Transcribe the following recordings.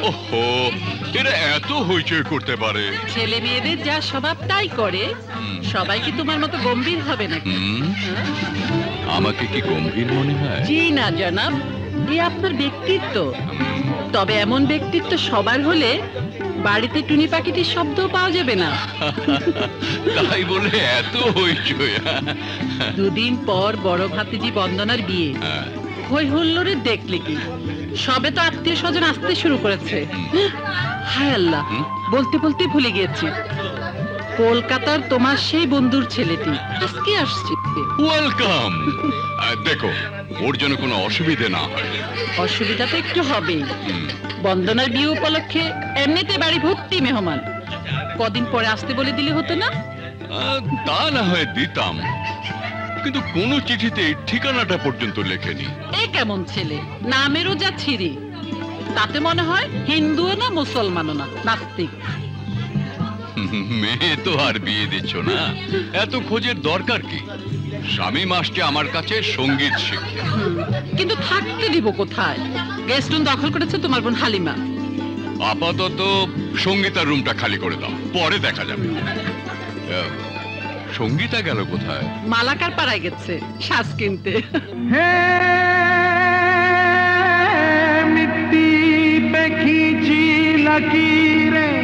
ওহো, এরা এত হইচই করতে পারে? ছেলে মেয়েদের যা স্বভাব তাই করে। সবাই কি তোমার মতো গম্ভীর হবে নাকি? আমাকে কি গম্ভীর মনে হয়? জি না জনাব, এ আপনার ব্যক্তিত্ব। তবে এমন ব্যক্তিত্ব সবার হলে বাড়িতে টুনি পাখিটির শব্দ পাওয়া যাবে না। তাই বলে এত হইচই? দুদিন পর বড় ভাতিজি বন্দনার বিয়ে। হই হুল্লোড়ে দেখলে কি, সবে তো আত্মীয় স্বজন আসতে শুরু করেছে। হায় আল্লাহ, বলতে বলতে ভুলে গিয়েছি, কলকাতার তোমার সেই বন্ধুর ছেলেটি আজকে আসছে। ওয়েলকাম। দেখো, ওর জন্য কোনো অসুবিধে না হয়। অসুবিধা তো একটু হবেই। বন্দনার বিয়ে উপলক্ষে এমনিতে বাড়ি ভর্তি মেহমান। কদিন পরে আসতে বলে দিলে হতো না? তা না হয় দিতাম, কিন্তু কোন চিঠিতে ঠিকানাটা পর্যন্ত লেখেনি। এ কেমন ছেলে, নামেরও যা ছিরি। তাতে মনে হয় হিন্দুও না মুসলমানও না, নাস্তিক। মেয়ে তো আর বিয়ে দিচ্ছ না, এত খোঁজের দরকার কি? স্বামী আসছে আমার কাছে সঙ্গীত শিখতে। কিন্তু থাকতে দিব কোথায়? গেস্ট রুম দখল করেছে তোমার বোন হালিমা। আপাতত সঙ্গীতার রুমটা খালি করে দাও, পরে দেখা যাবে। সঙ্গীতা গেল কোথায়? মালাকার পাড়ায় গেছে শ্বাস কিনতে। मिट्टी पे खींची लकीरें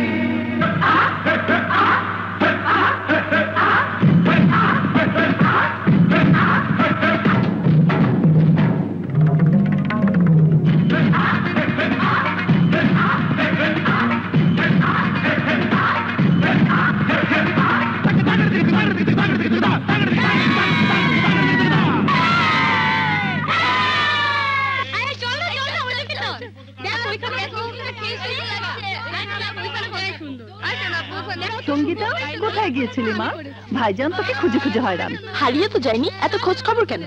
সঙ্গীতা, কোথায় গিয়েছিলি মা? ভাইজান তোকে খুঁজে খুঁজে হয়রান। হারিয়ে তো যায়নি, এত খোঁজ খবর কেন?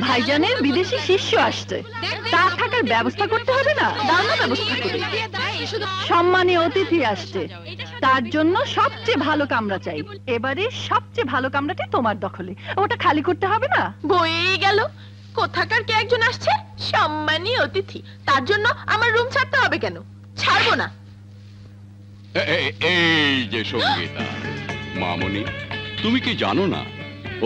ভাইজানের বিদেশি শিষ্য আসছে, তা থাকার ব্যবস্থা করতে হবে না? দাও না ব্যবস্থা করে। সম্মানী অতিথি আসছে, তার জন্য সবচেয়ে ভালো কামরা চাই। এবারে সবচেয়ে ভালো কামরাটি তোমার দখলে, ওটা খালি করতে হবে না? বয়েই গেল, কোথাকার কে একজন আসছে সম্মানী অতিথি, তার জন্য আমার রুম ছাড়তে হবে কেন? ছাড়বো না। এই যে সঙ্গীতা মামনি, তুমি কি জানো না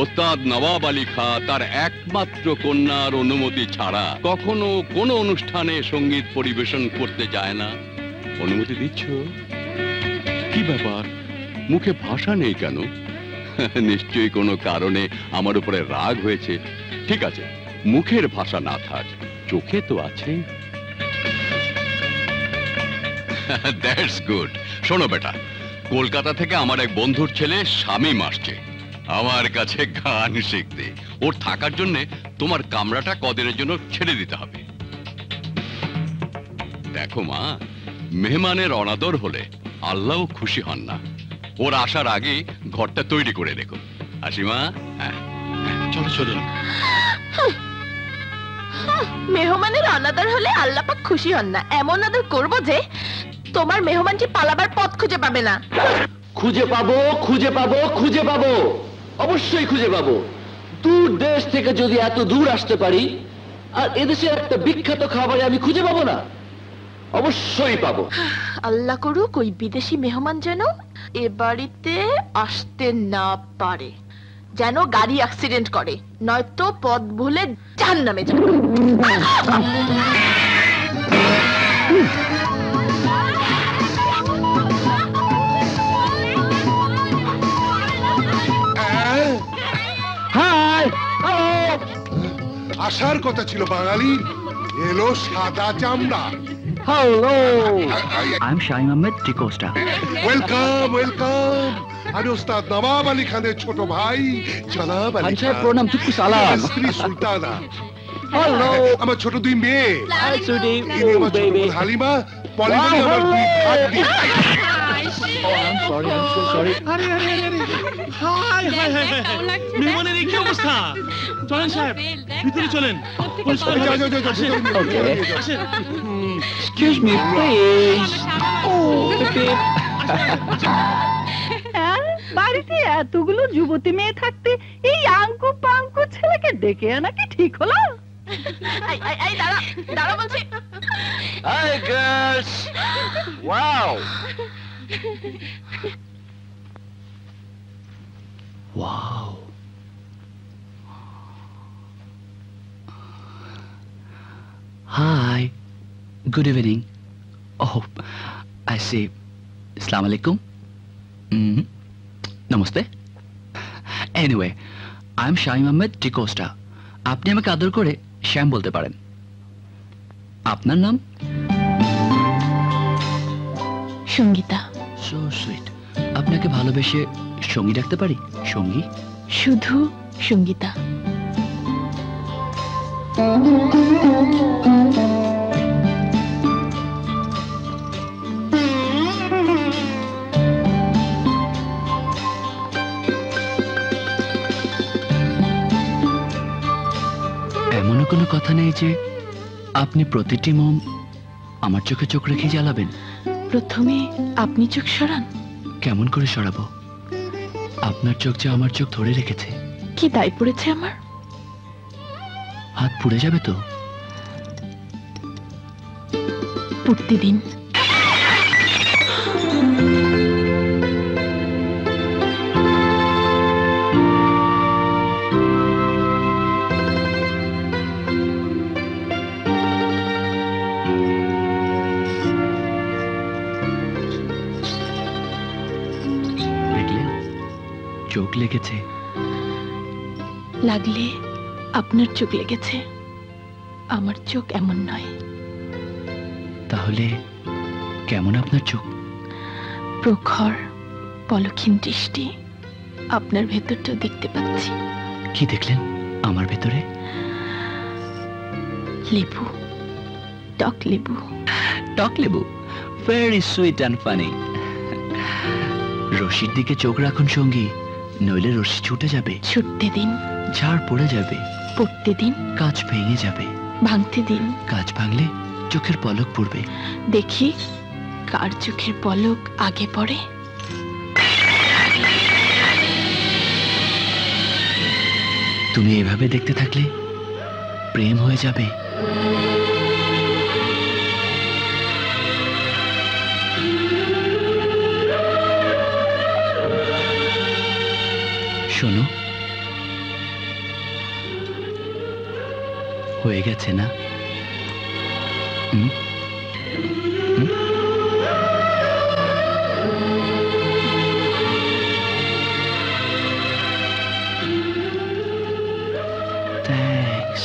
ওস্তাদ নবাব আলী খাঁ তার একমাত্র কন্যার অনুমতি ছাড়া কখনো কোনো অনুষ্ঠানে সঙ্গীত পরিবেশন করতে যায় না? অনুমতি দিচ্ছ? কি ব্যাপার, মুখে ভাষা নেই কেন? নিশ্চয়ই কোনো কারণে আমার উপরে রাগ হয়েছে। ঠিক আছে, মুখের ভাষা না থাক, চোখে তো আছে। That's good. শোনো বেটা, কলকাতা থেকে আমার এক বন্ধুর ছেলে শামীম আসছে আমার কাছে গান শিখতে। ওর থাকার জন্য তোমার কামরাটা কদিনের জন্য ছেড়ে দিতে হবে। দেখো মা, মেহমানের অনাদর হলে আল্লাহও খুশি হন না। ওর আসার আগে ঘরটা তৈরি করে রেখো। আসি মা? চলো চলো। মেহমানের অনাদর হলে আল্লাহ পাক খুশি হন না, এমন আদর করবো যে তোমার মেহমানটি পালাবার পথ খুঁজে পাবে না। খুঁজে পাবো, খুঁজে পাবো, খুঁজে পাবো, অবশ্যই খুঁজে পাবো। দূর দেশ থেকে যদি এত দূর আসতে পারি, আর এদেশের একটা বিখ্যাত খাবারে আমি খুঁজে পাবো না? অবশ্যই পাবো। আল্লাহ করুক ওই বিদেশি মেহমান যেন এ বাড়িতে আসতে না পারে, যেন গাড়ি অ্যাক্সিডেন্ট করে, নয়তো পথ ভুলে জাহান্নামে যাবে। আসার কথা ছিল বাঙালি, এলো সাদা চামড়া। Hello, I am Shahin Ahmed D'Costa. Welcome welcome. আমি ওস্তাদ নবাব আলী খানের ছোট ভাই জনাব আলী খান। প্রণাম, চুক্কু সালাম। স্ত্রী সুলতানা। হ্যালো, আমার ছোট দুই মেয়ে। হাই সুডি, ইনি আমার ছোট বোন হালিমা, পলিমনি আমার দুই ভাগ্নি। Sorry, I am so sorry. আরে আরে আরে, হাই হাই হাই, মেহমানের কি অবস্থা? চলেন সাহেব, ভিতরে চলেন। যাও যাও যাও। Okay, excuse me please. Oh baby, বাড়িতে এতগুলো যুবতী মেয়ে থাকতে এই আঙ্কু পাঙ্কু ছেলেকে ডেকে আনা কি ঠিক হলো? দাঁড়া দাঁড়া বলছি। Hi girls! Wow! Wow. Hi. Good evening. Oh, I see. Assalamu alaikum. Namaste. Anyway, I'm Shaim Ahmed Ticosta. আপনি আমাকে আদর করে শ্যাম বলতে পারেন। আপনার নাম? সঙ্গীতা। So sweet. আপনাকে ভালোবেসে সঙ্গী ডাকতে পারি? সঙ্গী? শুধু সঙ্গীতা। এমনও কোনো কথা নেই যে আপনি প্রতিটি মোম আমার চোখে চোখ রেখে জ্বালাবেন? প্রথমে আপনি চোখ সরান। কেমন করে সরাবো? আপনার চোখ যে আমার চোখ ধরে রেখেছে। কি দায় পড়েছে আমার? হাত পুড়ে যাবে তো? পুড়তে দিন। চোখ লেগেছে? লাগলে আপনার চোখ লেগেছে, আমার চোখ এমন নয়। তাহলে কেমন আপনার চোখ? প্রখর পলক্ষীন দৃষ্টি। আপনার ভেতরটা দেখতে পাচ্ছি। কি দেখলেন আমার ভেতরে? লেবু, টক লেবু। টক লেবু? Very sweet and funny. রশির দিকে চোখ রাখুন সঙ্গী, নইলে রশি ছুটে যাবে। ছুটতে দিন। ঝাড় পড়ে যাবে। পড়তে দিন। কাঁচ ভেঙে যাবে। ভাঙতে দিন। কাঁচ ভাঙলে চোখের পলক পড়বে। দেখি কার চোখের পলক আগে পড়ে। তুমি এভাবে দেখতে থাকলে প্রেম হয়ে যাবে। শোনো, হয়ে গেছে না? Thanks.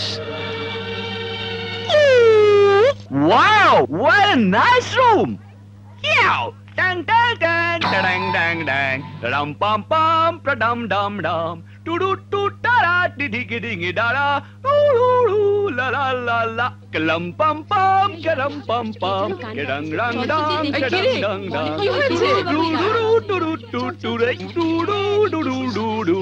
Wow, what a nice room! Yeah! Dang dang dang dang dang dang dum pum pum dum dum dum do do do da da di di ding da da la la la la kalam pum pum kalam pum pum kadang rang dang kadang dang dang do do do do do do do do do do.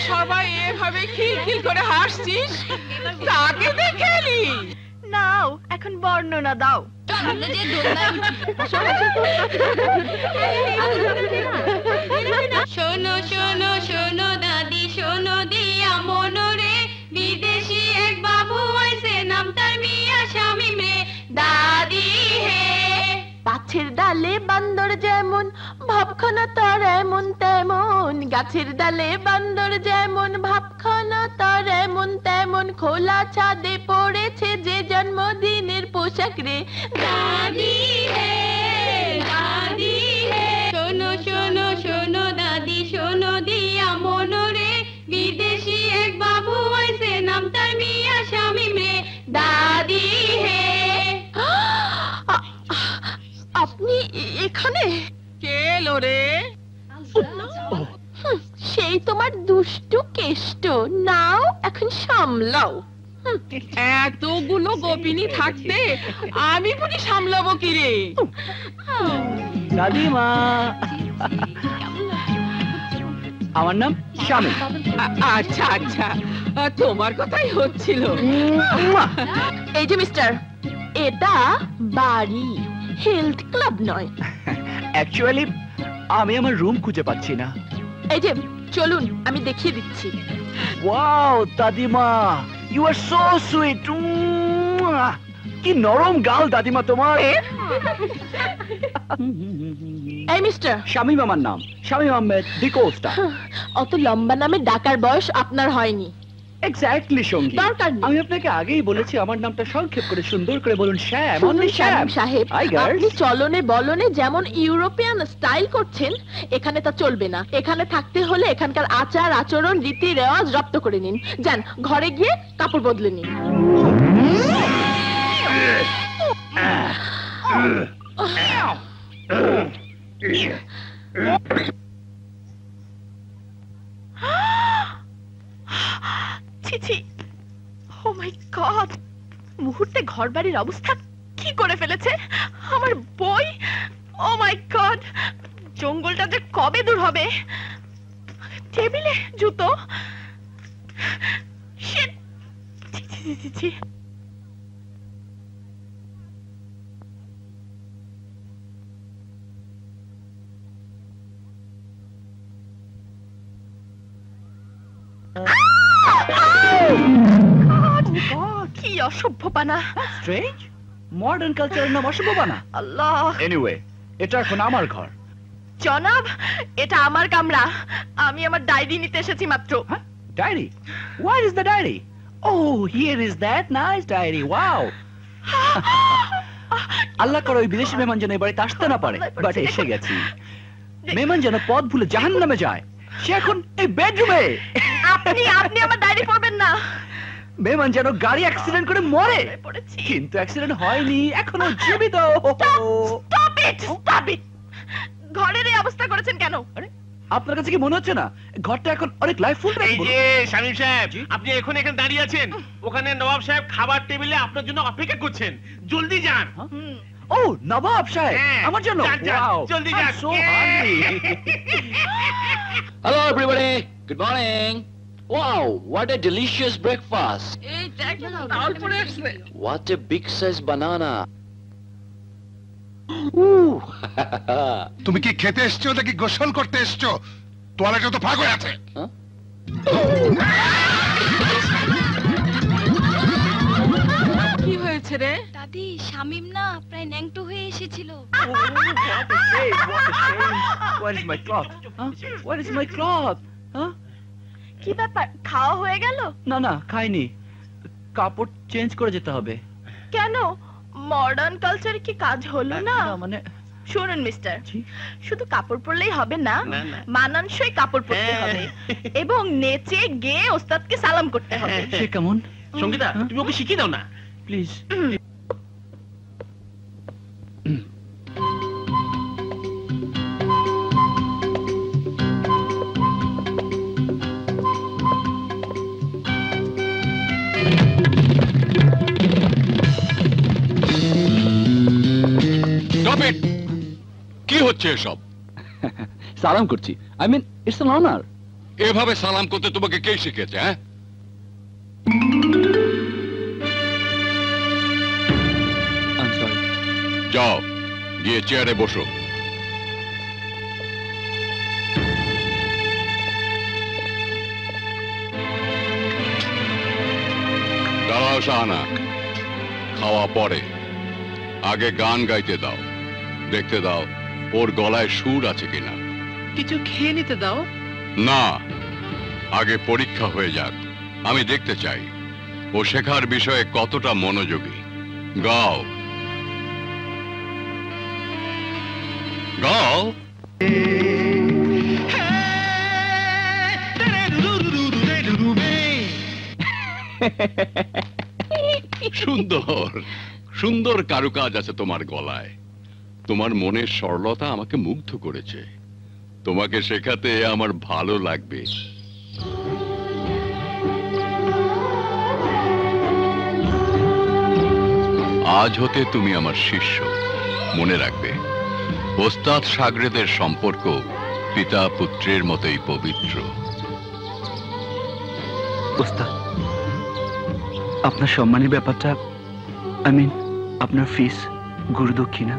সবাই এভাবে খিলখিল করে হাসছিস, তাকে দেখেনি? নাও এখন বর্ণনা দাও। শোনো শোনো শোনো দাদি, শোনো দিয়া মনোরে, বিদেশি এক বাবু আইছে, নাম তার মিয়া শামিম রে। দাদি হে গাছের ডালে বান্দর যেমন, ভাবখানা তার এমন তেমন। গাছের ডালে বান্দর যেমন, ভাবখানা তার এমন তেমন। খোলা ছাদে পড়েছে যে জন্মদিনের পোশাক রে। দাদি হে দাদি হে শোনো শোনো এখানে কে এলো রে? সেই তোমার দুষ্টু কেষ্ট, নাও এখন সামলাও। এতগুলো গোপিনী থাকতে আমি বুঝি সামলাবো কি রে? দাদিমা, আমার নাম শামীম। আচ্ছা আচ্ছা, তোমার কথাই হচ্ছিল। এই যে মিস্টার, এটা বাড়ি, হেলথ ক্লাব নয়। অ্যাকচুয়ালি আমি আমার রুম খুঁজে পাচ্ছি না। এই যে চলুন, আমি দেখিয়ে দিচ্ছি। ওয়াও দাদিমা, ইউ আর সো সুইট। কি নরম গাল দাদিমা তোমার। এই মিস্টার, শামীম আমার নাম, শামীম আহমেদ ডিকোস্টা। অত লম্বা নামে ডাকার বয়স আপনার হয়নি। এক্স্যাক্টলি সঙ্গী, দরকার নেই। আমি আপনাকে আগেই বলেছি আমার নামটা সংক্ষেপ করে সুন্দর করে বলুন, শ্যাম। শুনুন অনলি শ্যাম শামীম সাহেব, হাই গার্লস। আপনি চলনে বলনে যেমন ইউরোপিয়ান স্টাইল করছেন, এখানে তা চলবে না। এখানে থাকতে হলে এখানকার আচার আচরণ রীতি রেওয়াজ রপ্ত করে নিন। যান ঘরে গিয়ে কাপড় বদলে নিন। ছি, ও মাই গড, মুহূর্তে ঘরবাড়ির অবস্থা কি করে ফেলেছে। আমার বই, ও মাই গড, জঙ্গলটা যে কবে দূর হবে। টেবিলে জুতো, শিট, ছি। কি অসভ্যপানা। স্ট্রেঞ্জ, মডার্ন কালচারের নাম অসভ্যপানা। আল্লাহ। এনিওয়ে, এটা এখন আমার ঘর। জনাব, এটা আমার কামরা। আমি আমার ডায়েরি নিতে এসেছি মাত্র। Diary? What is the diary? Oh, here is that nice diary. Wow. আল্লাহ করে ওই বিদেশি মেহমান যেন এবারে আসতে না পারে, বাট এসে গেছি। মেহমান যেন পথ ভুলে জাহান্নামে যায়, সে এখন এই বেডরুমে। আপনি আমার ডায়েরি পড়বেন না। মেহমান যেন গাড়ি অ্যাক্সিডেন্ট করে মরে, কিন্তু অ্যাক্সিডেন্ট হয়নি, এখনো জীবিত। Stop it! ঘরের এই অবস্থা করেছেন কেন? আপনার কাছে কি মনে হচ্ছে না ঘরটা এখন অনেক লাইফফুল? এই যে শামীম সাহেব, আপনি এখন এখানে দাঁড়িয়ে আছেন, ওখানে নবাব সাহেব খাবার টেবিলে আপনার জন্য অপেক্ষা করছেন, জলদি যান। ও নবাব সাহেব, আমার জন্য? ওয়াও, জলদি যান। So hungry. Hello everybody, good morning. Wow, what a delicious breakfast. এই দেখ, তাল পড়ে আসছে। What a big size banana. তুমি কি খেতে এসছো নাকি গোসল করতে এসছো? তোয়ালেটা তো ফাঁক হয়ে আছে। কি হয়েছে রে? দাদি, শামীম না প্রায় ন্যাংটো হয়ে এসেছিল। Where is my cloth? Where is my cloth? কি ব্যাপার, খাওয়া হয়ে গেল? না, খাইনি। কাপড় চেঞ্জ করে যেতে হবে। কেন, মডার্ন কালচার কি কাজ হলো না? মানে শুনুন মিস্টার, শুধু কাপড় পরলেই হবে না, মানানসই কাপড় পরতে হবে এবং নেচে গেয়ে ওস্তাদকে সালাম করতে হবে। সে কেমন? সঙ্গীতা, তুমি ওকে শিখিয়ে দাও না প্লিজ। কি হচ্ছে এসব? সালাম করছি, I mean it's an honour. এভাবে সালাম করতে তোমাকে কে শিখেছে? হ্যাঁ, আই এম সরি। যাও গিয়ে চেয়ারে বসো। দাঁড়াও শাহানা, খাওয়া পরে, আগে গান গাইতে দাও, দেখতে দাও ওর গলায় সুর আছে কিনা। কিছু খেয়ে নিতে দাও। না, আগে পরীক্ষা হয়ে যাক, আমি দেখতে চাই ও শেখার বিষয়ে কতটা মনোযোগী। গাও গাও। সুন্দর সুন্দর কারুকাজ আছে তোমার গলায়। তোমার মনের সরলতা আমাকে মুগ্ধ করেছে। তোমাকে শেখাতে আমার ভালো লাগবে। আজ হতে তুমি আমার শিষ্য। মনে রাখবে, ওস্তাদ শাগরেদের সম্পর্ক পিতা পুত্রের মতোই পবিত্র। ওস্তাদ, আপনার সম্মানের ব্যাপারটা, আই মিন আপনার ফিস, গুরু দক্ষিণা।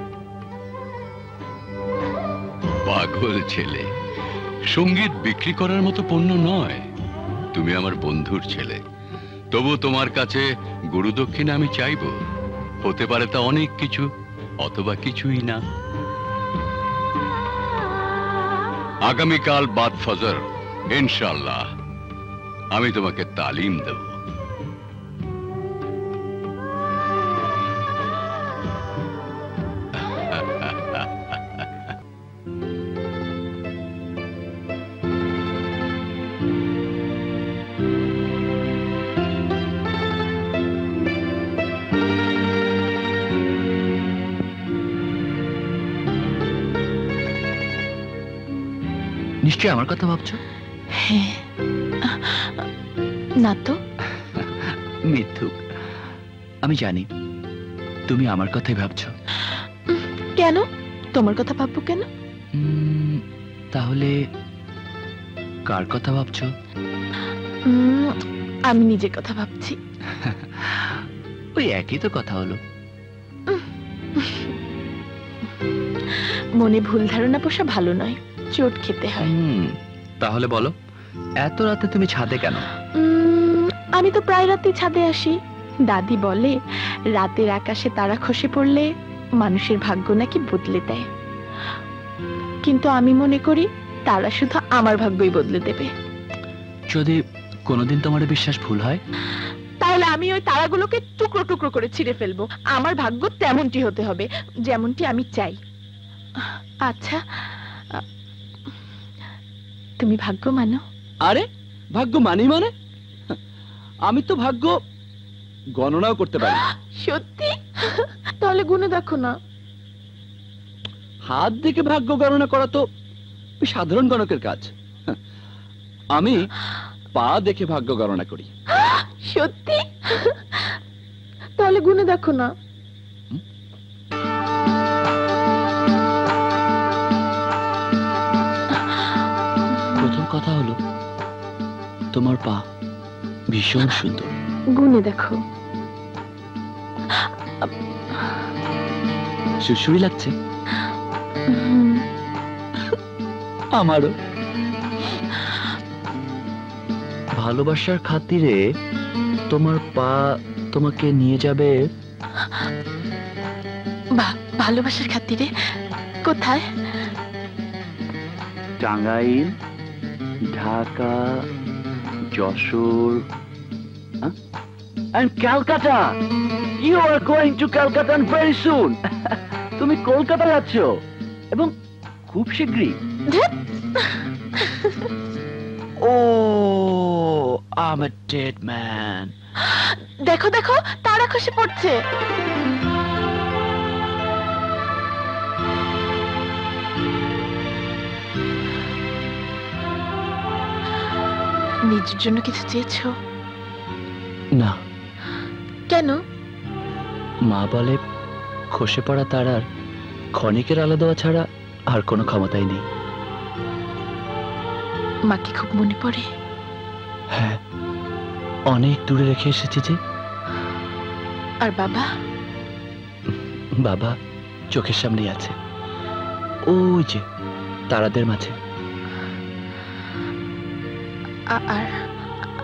পাগল ছেলে, সঙ্গীত বিক্রি করার মতো পণ্য নয়। তুমি আমার বন্ধুর ছেলে, তবু তোমার কাছে গুরু দক্ষিণা আমি চাইব। হতে পারে তা অনেক কিছু, অথবা কিছুই না। আগামীকাল বাদ ফজর ইনশাআল্লাহ আমি তোমাকে তালিম দেব। নিশ্চয়ই আমার কথা ভাবছো? হ্যাঁ, না তো। মিথ্যুক, আমি জানি তুমি আমার কথাই ভাবছো। কেন? তোমার কথা ভাববো কেন? তাহলে কার কথা ভাবছো? আমি নিজের কথা ভাবছি। ওই একই তো কথা হলো। মনে ভুল ধারণা পোষা ভালো নয়, চোট খেতে হয়। তাহলে বলো, এত রাতে তুমি ছাদে কেন? আমি তো প্রায় রাতে ছাদে আসি। দাদি বলে রাতের আকাশে তারা খসে পড়লে মানুষের ভাগ্য নাকি বদলে দেয়, কিন্তু আমি মনে করি তারা শুধু আমার ভাগ্যই বদলে দেবে। যদি কোনোদিন তোমার বিশ্বাস ভুল হয়, তাহলে আমি ওই তারাগুলোকে টুকরো টুকরো করে ছিঁড়ে ফেলবো। আমার ভাগ্য তেমনটি হতে হবে যেমনটি আমি চাই। আচ্ছা, তুমি ভাগ্য মানো? আরে ভাগ্য মানি মানে? আমি তো ভাগ্য গণনাও করতে পারি। সত্যি? তাহলে গুনে দেখো না। হাত দেখে ভাগ্য গণনা করা তো সাধারণ গণকের কাজ। আমি পা দেখে ভাগ্য গণনা করি। সত্যি? তাহলে গুনে দেখো না। প্রথম কথা হলো তোমার পা ভীষণ সুন্দর। গুনে দেখো। সুসুই লাগছে। আমারও। ভালোবাসার খাতিরে তোমার পা তোমাকে নিয়ে যাবে। ভালোবাসার খাতিরে? কোথায়? Tangail, Dhaka, Jessore and Calcutta. You are going to Calcutta very soon. তুমি কলকাতা যাচ্ছ এবং খুব শীঘ্রই। Oh, I'm a dead man. দেখো দেখো, তারা খসে পড়ছে। নিজের জন্য কিছু চেয়েছো? না। কেন? মা বলে খসে পড়া তারার ক্ষণিকের আলো দেওয়া ছাড়া আর কোনো ক্ষমতাই নেই। মাকে খুব মনে পড়ে? হ্যাঁ, অনেক দূরে রেখে এসেছি যে। আর বাবা? বাবা চোখের সামনেই আছে, ওই যে তারাদের মাঝে।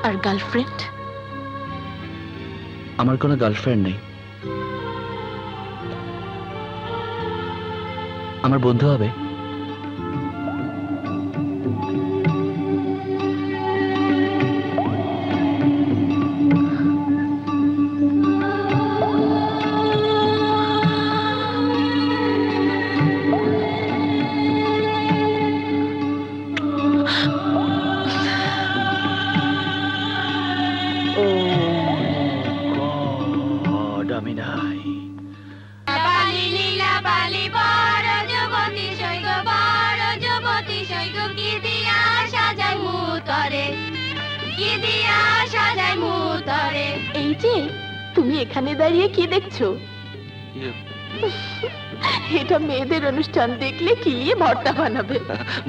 আর গার্লফ্রেন্ড? আমার কোনো গার্লফ্রেন্ড নেই। আমার বন্ধু হবে। বালি লীলা বালি বর যে তুমি এখানে দাঁড়িয়ে কি দেখছো? এটা মেয়েদের অনুষ্ঠান, দেখলে কিলিয়ে ভর্তা বানাবে।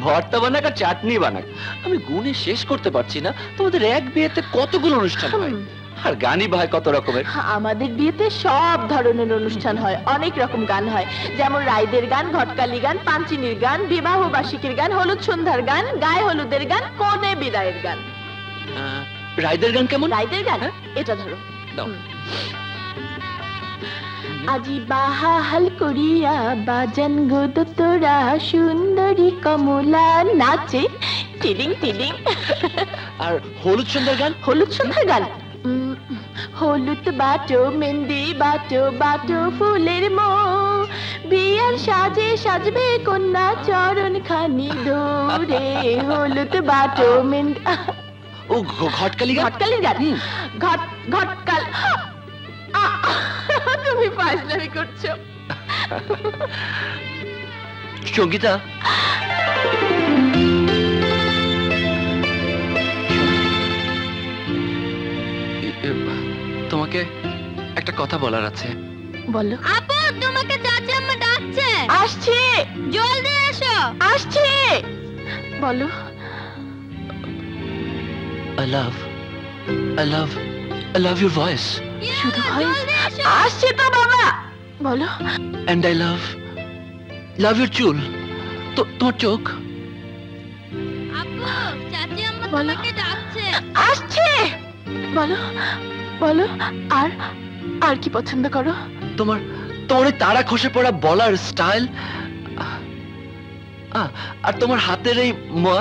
ভর্তা বানাক আর চাটনি বানাক, আমি গুণে শেষ করতে পারছি না। তোমাদের এক বিয়েতে কতগুলো অনুষ্ঠান হয়, আর গানই ভাই কত রকমের। আমাদের বিয়েতে সব ধরনের অনুষ্ঠান হয়, অনেক রকম গান হয়, যেমন রাইদের গান, ঘটকালি গান, পাঞ্চিনীর গান, বিবাহ বার্ষিকীর গান, হলুদ সন্ধ্যার গান, গায়ে হলুদের গান, কনে বিদায়ের গান। রাইদের গান কেমন? রাইদের গান এটা ধরো। আজি বাহাল করিয়া বাজান গো তোরা, সুন্দরী কমলা নাচে টিডিং টিডিং। আর হলুদ সন্ধ্যার গান? হলুদ সন্ধ্যার গান হলুদ বাটো মেহেন্দি বাটো, বাটো ফুলের মো, বিয়ার সাজে সাজবে কন্যা চরণ খানি ধরে। হলুদ বাটো মেহেন্দি। ও ঘটকালি গান? ঘটকালির গান ঘটকাল। তুমি ফাজলামি করছো। সঙ্গীতা, তোমাকে একটা কথা বলার আছে। বলো। আপু তোমাকে চাচি আম্মা ডাকছে। আসছে, জলদি এসো। আসছে। বলো। I love your voice. শুধু ভয়েস? আসছে তো বাবা। বলো। And I love your চুল, তোমার চোখ। আপু চাচি আম্মা তোমাকে ডাকছে। আসছে। বলো বলো। আর কি পছন্দ করো? তোমার তারা খসে পড়া বলার স্টাইল, আর তোমার হাতের এই মা,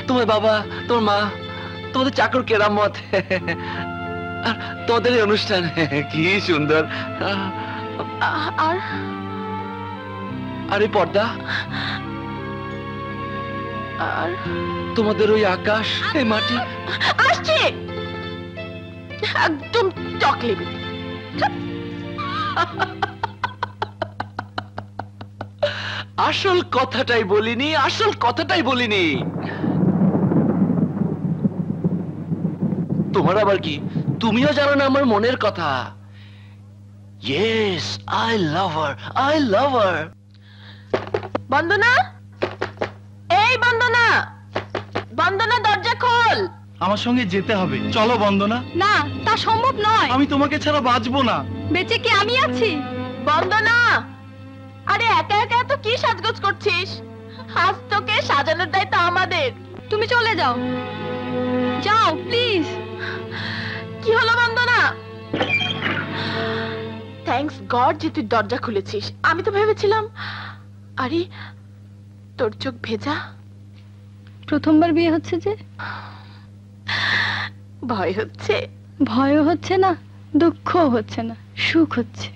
তোমার বাবা, তোমার মা, তোমাদের চাকর কেরামত, আর তোমাদের এই অনুষ্ঠান কি সুন্দর। আর এই পর্দা, আর তোমাদের ওই আকাশ, এই মাটি। আসছে একদম চকলেট। আসল কথাটাই বলিনি। তোমার আবার কি? তুমিও জানো না আমার মনের কথা। Yes, I love her. বন্দনা, এই বন্দনা, বন্দনা দরজা খোল। আমার সঙ্গে যেতে হবে, চলো বন্দনা। না, তা সম্ভব নয়। আমি তোমাকে ছাড়া বাঁচবো না। বেঁচে কি আমি আছি? বন্দনা, আরে একা একা তো কি সাজগোজ করছিস? আজ তোকে সাজানোর দায়িত্ব আমাদের। তুমি চলে যাও, যাও প্লিজ। কি হলো বন্দনা? থ্যাঙ্কস গড যে তুই দরজা খুলেছিস। আমি তো ভেবেছিলাম, আরে তোর চোখ ভেজা। প্রথমবার বিয়ে হচ্ছে যে ভয় হচ্ছে? ভয়ও হচ্ছে না, দুঃখও হচ্ছে না, সুখ হচ্ছে।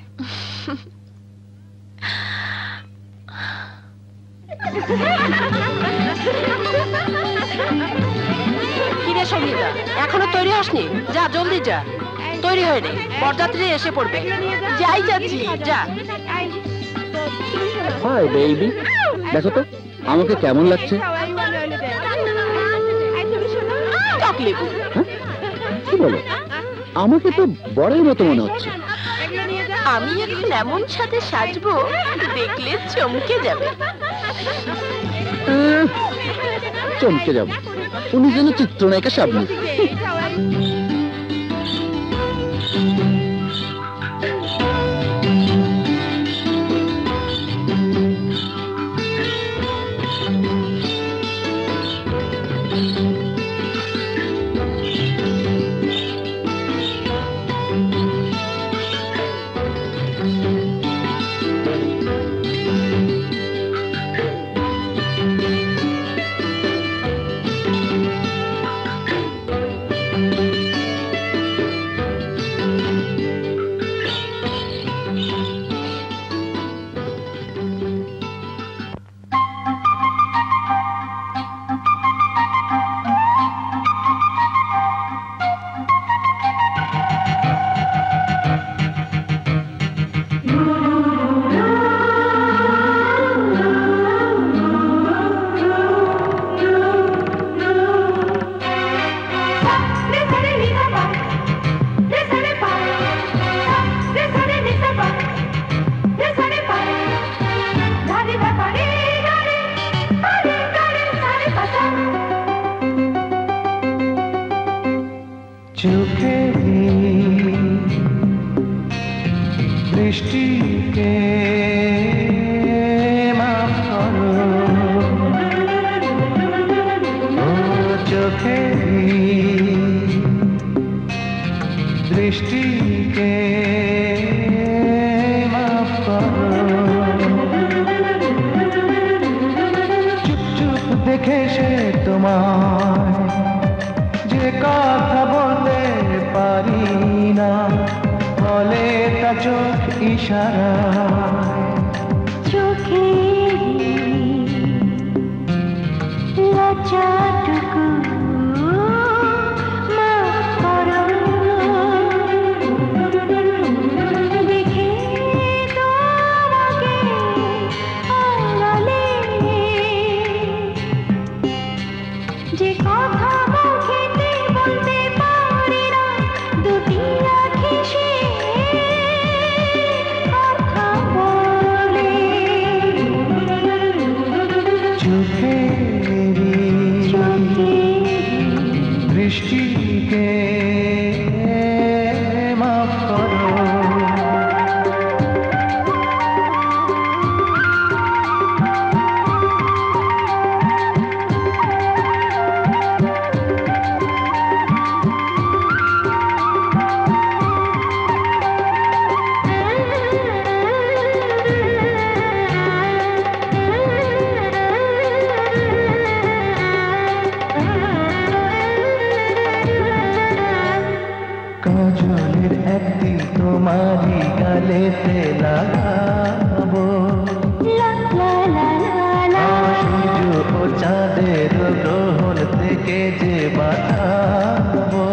কিরে সঙ্গীতা, এখনো তৈরি হসনি? যা জলদি যা, তৈরি হয়ে নে, বরযাত্রী এসে পড়বে। যাই যাচ্ছি, যা। হাই বেবি, দেখো তো আমাকে কেমন লাগছে। চকলেবু। কি বলো? আমাকে তো বড়ের মতো মনে হচ্ছে। আমি এখন এমন সাথে সাজবো, দেখলে চমকে যাবে। চমকে যাব। উনি যেন চিত্রনায়িকা শাবনূর। তোমায় যে কথা বলতে পারি না, বলে তা চোখ ইশারায়। চোখে লজ্জাটুকু মাফ করো, দেখে তোমাকে আড়ালে যে কথা মুখেতে বলতে পারি না, দুটি আঁখি সে কথা বলে। চোখেরি দৃষ্টিকে মাফ করো। কাজলের একদিন তোমারই গালেতে লাগাবো, সূর্য ও চাঁদের গ্রহণ থেকে যে বাঁচাবো।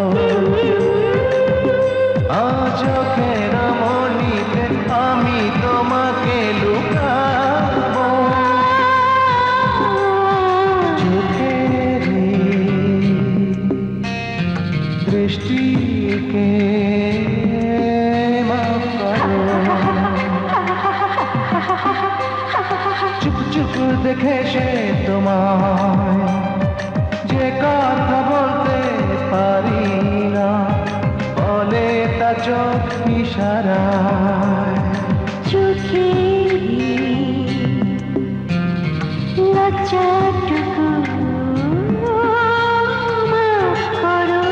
চোখের মনিতে আমি তোমাকে লুকাবো। চোখের দৃষ্টিকে মাফ করো। চুপ চুপ দেখে সে তোমায় যে কথা বলতে পারি না, বলে তা চোখ ইশারায়। চোখে লজ্জাটুকু মাফ করো।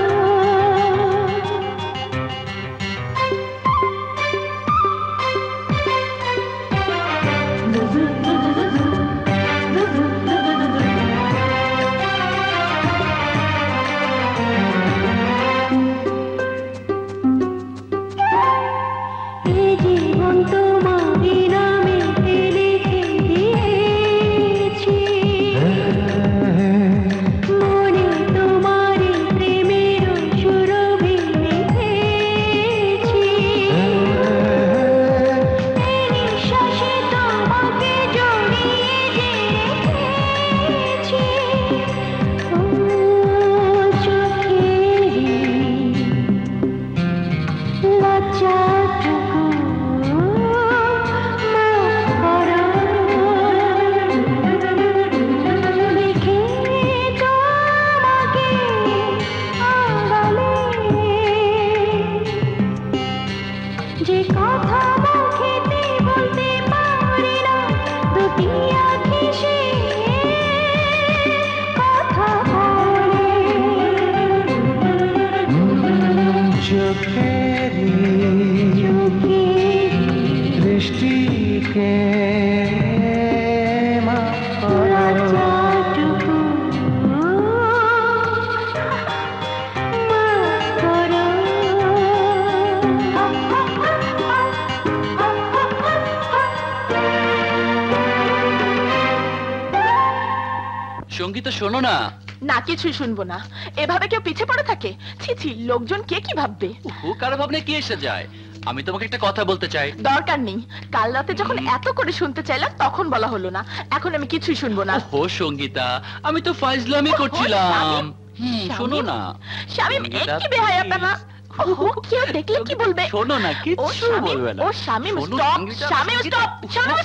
এই জীবন তোমারই নামে লিখে দিয়েছি, মনে তোমারই প্রেমের সুরভি লিখেছি। এই নিঃশ্বাসে তোমাকে জড়িয়ে যে রেখেছি। ও চোখেরি লজ্জাটুকু মাফ করো, দেখে তোমাকে আড়ালে যে কথা মুখেতে বলতে পারি না, দুটি আঁখি সে কথা বলে। চোখেরি দৃষ্টিকে মাফ করো। লজ্জাটুকু মাফ করো। সঙ্গীতা শোনো না। না, কিছুই শুনবো না। এভাবে কেউ পিছে পড়ে থাকে? ছি ছি, লোকজন কে কি ভাববে? কারো ভাবনা কি এসে যায়? আমি তোমাকে একটা কথা বলতে চাই। দরকার নেই, কাল রাতে যখন এত করে শুনতে চাইলাম তখন বলা হলো না। এখন আমি কিছুই শুনবো না। ও সঙ্গীতা, আমি তো ফাইজলামি করছিলাম। শোনো না। শামিম, একই বেহায়াপনা। ও কেউ দেখলে কি বলবে? শোনো না, কিছু বলবে না। ও শামিম, স্টপ! শামিম, স্টপ! শামিম!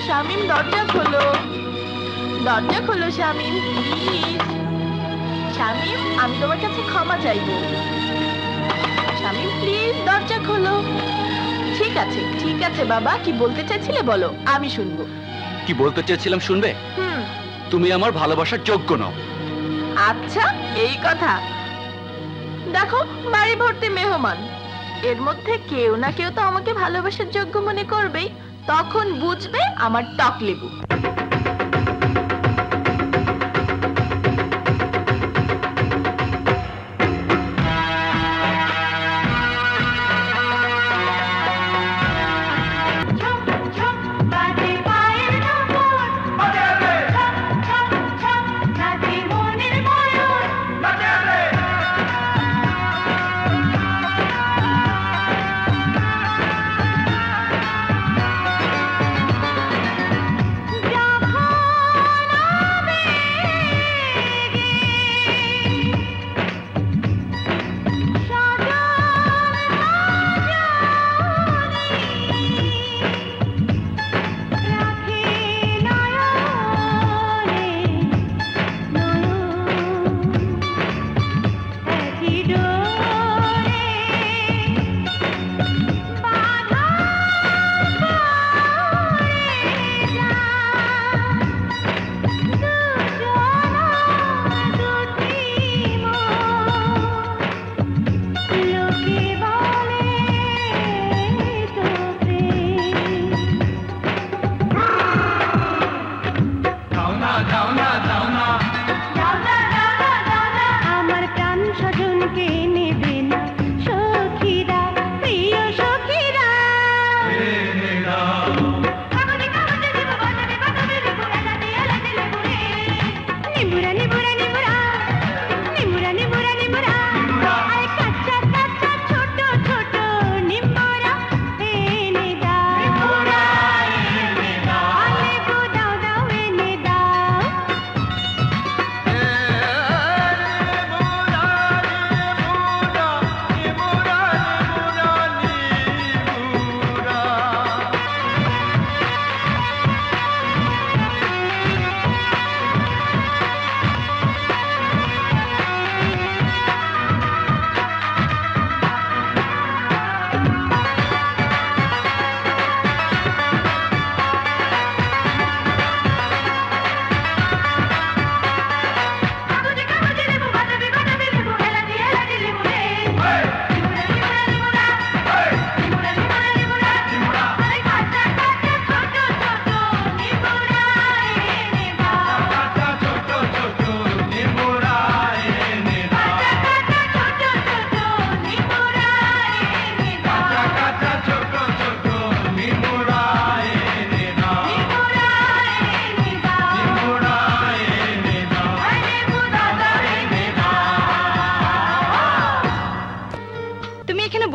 শামিম, দরজা খোলো, দরজা খোলো শামিম, প্লিজ। শামিম, আমি তোমার কাছে ক্ষমা চাইবো। শামিম, প্লিজ দরজা খোলো। ঠিক আছে বাবা, কি বলতে চাইছিলে বলো, আমি শুনবো। কি বলতে চেয়েছিলাম শুনবে? তুমি আমার ভালোবাসার যোগ্য নও। আচ্ছা এই কথা। দেখো বাড়ি ভর্তি মেহমান, এর মধ্যে কেউ না কেউ তো আমাকে ভালোবাসার যোগ্য মনে করবেই, তখন বুঝবে আমার টক লেবু।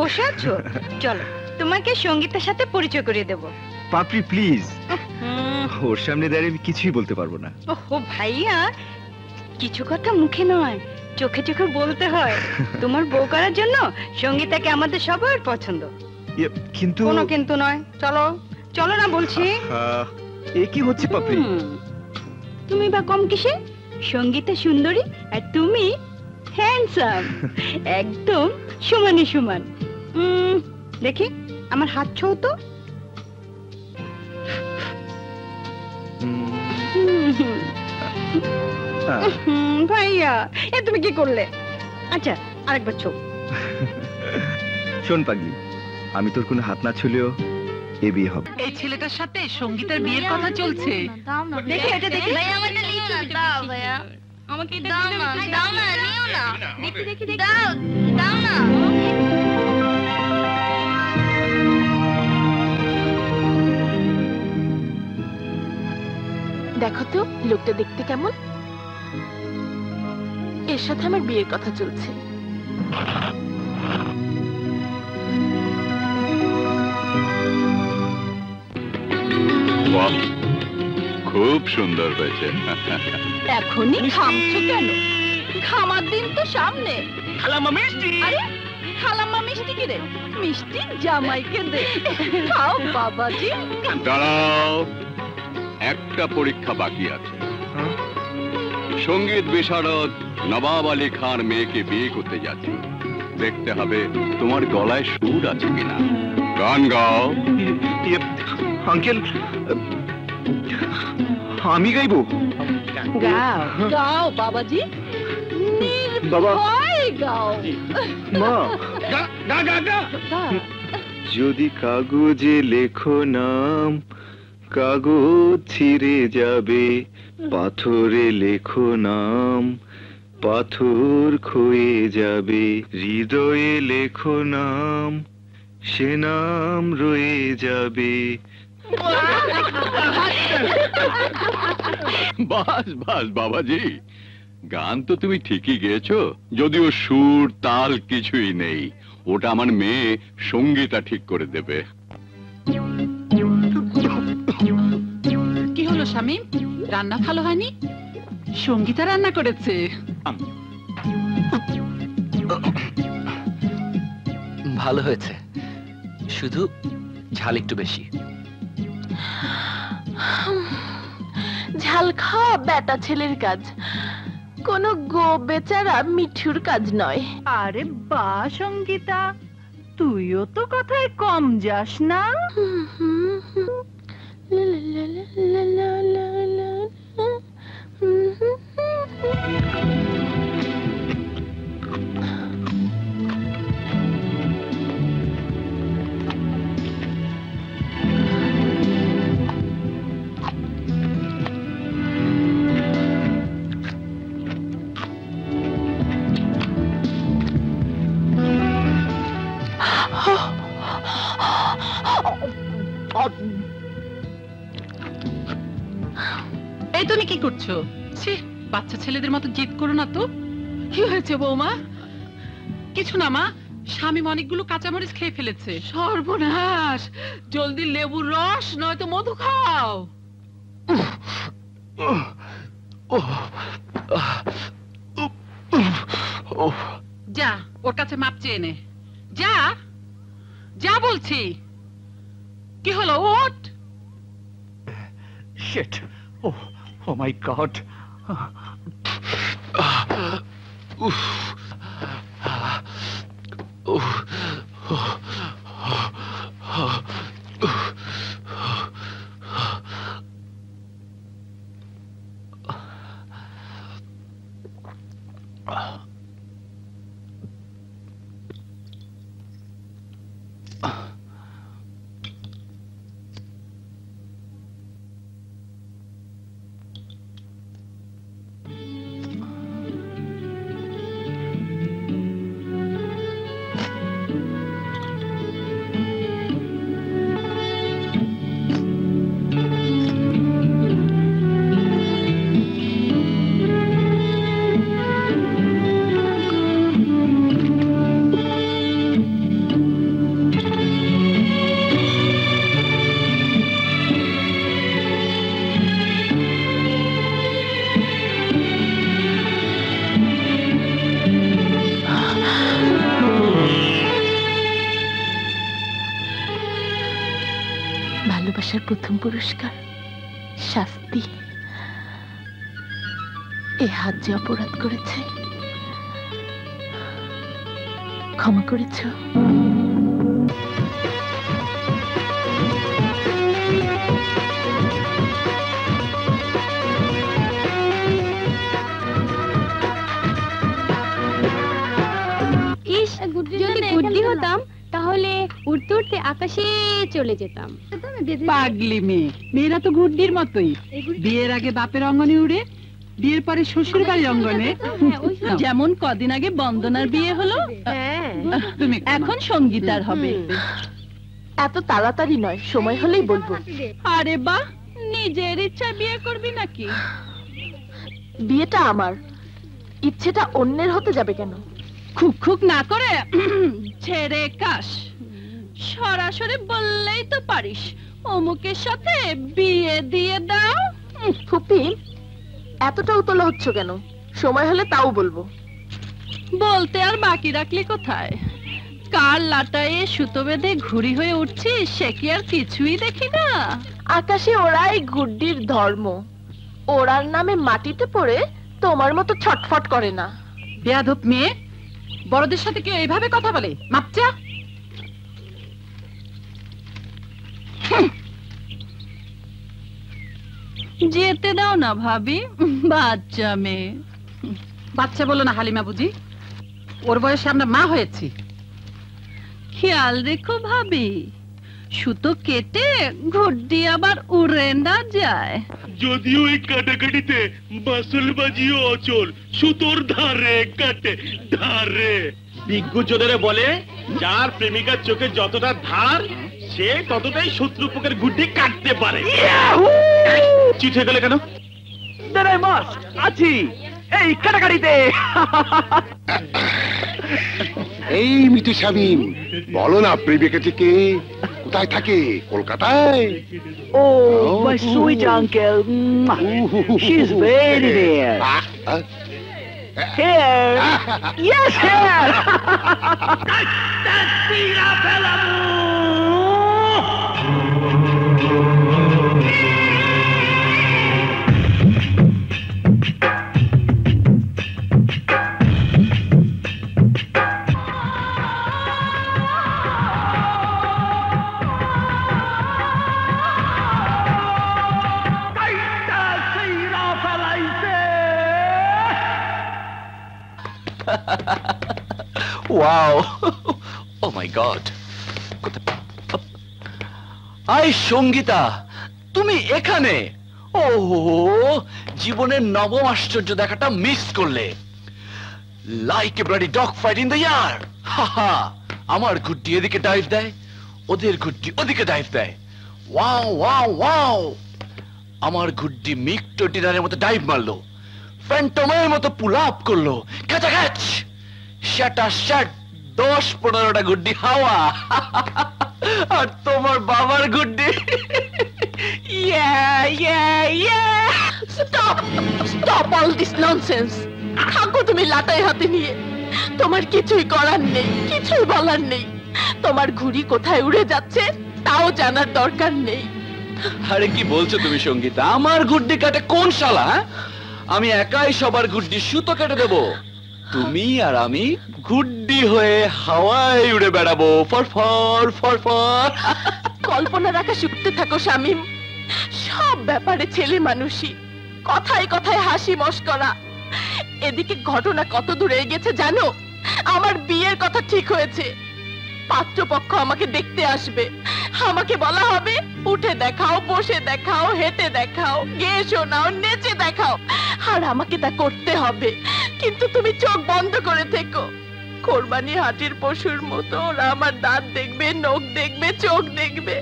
বসে আছো, চলো তোমাকে সঙ্গীতের সাথে পরিচয় করিয়ে দেব। পাপড়ি প্লিজ, ওর সামনে দাঁড়িয়ে আমি কিছুই বলতে পারবো না। ওহো ভাইয়া, কিছু কথা মুখে নয় চোখে চোখে বলতে হয়। তোমার বউ করার জন্য সঙ্গীতাকে আমাদের সবার পছন্দ। কিন্তু কোনো কিন্তু নয়, চলো চলো না বলছি। এ কি হচ্ছে পাপড়ি? তুমি বা কম কিসে? সঙ্গীতা সুন্দরী আর তুমি হ্যান্ডসাম, একদম সমানে সমান। দেখি আমার হাত ছো তো। ভাইয়া এ তুমি কি করলে? আচ্ছা আরেকবার ছো। শোন পাগলি, আমি তোর কোনো হাত না ছুলেও এ বিয়ে হবে। এই ছেলেটার সাথে সঙ্গীতার বিয়ের কথা চলছে। দেখি এটা দেখি। ভাই আমাকে লিচু দাও ভাইয়া, আমাকে দাও না, দাও না, নিও না। দেখি দেখি দাও, দাও না। দেখো তো লোকটা দেখতে কেমন? এর সাথে আমার বিয়ের কথা চলছে। বাহ, খুব সুন্দর হয়েছে। এখনই খামছো কেন? খামার দিন তো সামনে। খালাম্মা মিষ্টি। আরে খালাম্মা মিষ্টি কি রে? মিষ্টি জামাইকে দে, খাও বাবাজি। দাঁড়াও, একটা পরীক্ষা বাকি আছে। সঙ্গীত বিশারদ নবাব আলী খান মেয়েকে বিয়ে করতে যাচ্ছে। দেখতে হবে তোমার গলায় সুর আছে কিনা। গান গাও। আঙ্কেল, আমি গাইবো? গাও গাও বাবাজি, নির্ভয় গাও। মা গা গা গা। যদি কাগজে লেখো নাম, কাগজ ছিঁড়ে যাবে, পাথরে লেখো নাম, পাথর ক্ষয়ে যাবে, হৃদয়ে লেখো নাম, সে নাম রয়ে যাবে। বাস বাস বাবাজি, গান তো তুমি ঠিকই গেয়েছো, যদিও সুর তাল কিছুই নেই। ওটা আমার মেয়ে সঙ্গীতা ঠিক করে দেবে। কি হলো শামীম, রান্না ভালো হয়নি? সঙ্গীতা রান্না করেছে। ভালো হয়েছে, শুধু ঝাল একটু বেশি। ঝাল খাওয়া বেটা ছেলের কাজ, কোনো গো বেচারা মিঠুর কাজ নয়। আরে বা সঙ্গীতা, তুইও তো কথায় কম যাস না। এই তুমি কি করছো? ছি, বাচ্চা ছেলেদের মতো জিদ করো না তো। কি হয়েছে বৌমা? কিছু না মা, শামীম অনেকগুলো কাঁচামরিচ খেয়ে ফেলেছে। সর্বনাশ, জলদি লেবুর রস নয়তো মধু খাও। যা ওর কাছে মাপ চেয়ে নে, যা যা বলছি। কি হলো? ওঠ। Shit. Oh my God. ভালোবাসার প্রথম পুরস্কার শাস্তি। এ হাত যে অপরাধ করেছে, ক্ষমা করেছ? ইস, যদি গুড্ডি হতাম তাহলে উড়তে উড়তে আকাশে চলে যেতাম। পাগলি মেয়ে, মেয়েরা তো গুড্ডির মতোই। বিয়ের আগে বাপের অঙ্গনে উড়ে, বিয়ের পরে শ্বশুর বাড়ির অঙ্গনে। যেমন কদিন আগে বন্দনার বিয়ে হলো, তুমি এখন সঙ্গীতার হবে। এত তাড়াতাড়ি নয়, সময় হলেই বলবো। আরে বাহ, নিজের ইচ্ছায় বিয়ে করবি নাকি? বিয়েটা আমার, ইচ্ছেটা অন্যের হতে যাবে কেন? খুক খুক না করে ছেড়ে কাশ, সরাসরি বললেই তো পারিস অমুকের সাথে বিয়ে দিয়ে দাও। ফুপি, এতটা উতলা হচ্ছ কেন? সময় হলে তাও বলবো। বলতে আর বাকি রাখলি কোথায়? কার লাটায়ে সুতো বেঁধে ঘুড়ি হয়ে উঠছিস, সে কি আর কিছুই দেখি না? আকাশে ওড়াই গুড্ডির ধর্ম, ওড়ার নামে মাটিতে পড়ে তোমার মতো ছটফট করে না। বেয়াদব মেয়ে, বড়দের সাথে কেউ এইভাবে কথা বলে? মাপচা। যেতে দাও না ভাবি, বাচ্চা মেয়ে। বাচ্চা বলো না হালিমা বুঝি, ওর বয়সে আমরা মা হয়েছি। খেয়াল রেখো ভাবি, সুতো কেটে ঘুরডি আবার উড়ে না যায়। যদিও এই কাটাকাটিতে বাসল বাজিও অচল, সুতোর ধারে কাটে ধারে। বিজ্ঞজনেরা বলে যার প্রেমিকার চোখে যতটা ধার, সে ততটাই শত্রুপক্ষের গুড্ডি কাটতে পারে। চিট হয়ে গেলে কেন? দাঁড়াই মাস আছি এই কাটাকাটিতে। এই মিতু শামীম, বলো না প্রেমিকাটিকে কোথায় থাকে? কলকাতায়? Oh, my sweet uncle. She's very there. Here. Yes, here. Wow! Oh my God! আই সঙ্গীতা, তুমি এখানে? ওহো, জীবনের নবম আশ্চর্য দেখাটা মিস করলে। Like a bloody dog fight in the year. হাহা, আমার গুড্ডি এদিকে ডাইভ দেয়, ওদের গুড্ডি ওদিকে ডাইভ দেয়। Wow wow wow! আমার গুড্ডি মিক্টো ডিনারের মতো ডাইভ মারলো, ফ্যান্টমের মতো পুল আপ করলো, ক্যাচা ক্যাচ, শ্যাটা শ্যাট, 10-15টা গুড্ডি হাওয়া। আর তোমার বাবার গুড্ডি স্টপ অল দিস ননসেন্স। থাকো তুমি লাটাই হাতে নিয়ে, তোমার কিছুই করার নেই, কিছুই বলার নেই। তোমার ঘুড়ি কোথায় উড়ে যাচ্ছে তাও জানার দরকার নেই। আরে কি বলছো তুমি সঙ্গীতা? আমার গুড্ডি কাটে কোন শালা? আমি একাই সবার গুড্ডি সুতো কেটে দেবো। তুমি আর আমি গুড্ডি হয়ে হাওয়ায় উড়ে বেড়াবো, ফরফর ফরফর। কল্পনার আকাশে উঠতে থাকো শামীম। সব ব্যাপারে ছেলে মানুষই, কথায় কথায় হাসি মশকরা। এদিকে ঘটনা কত দূর এগেছে জানো? আমার বিয়ের কথা ঠিক হয়েছে, পাত্রপক্ষ আমাকে দেখতে আসবে। আমাকে বলা হবে উঠে দেখাও, বসে দেখাও, হেঁটে দেখাও, গেয়ে শোনাও, নেচে দেখাও। আর আমাকে তা করতে হবে, কিন্তু তুমি চোখ বন্ধ করে থেকো। কোরবানি হাটির পশুর মতো ওরা আমার দাঁত দেখবে, নখ দেখবে, চোখ দেখবে,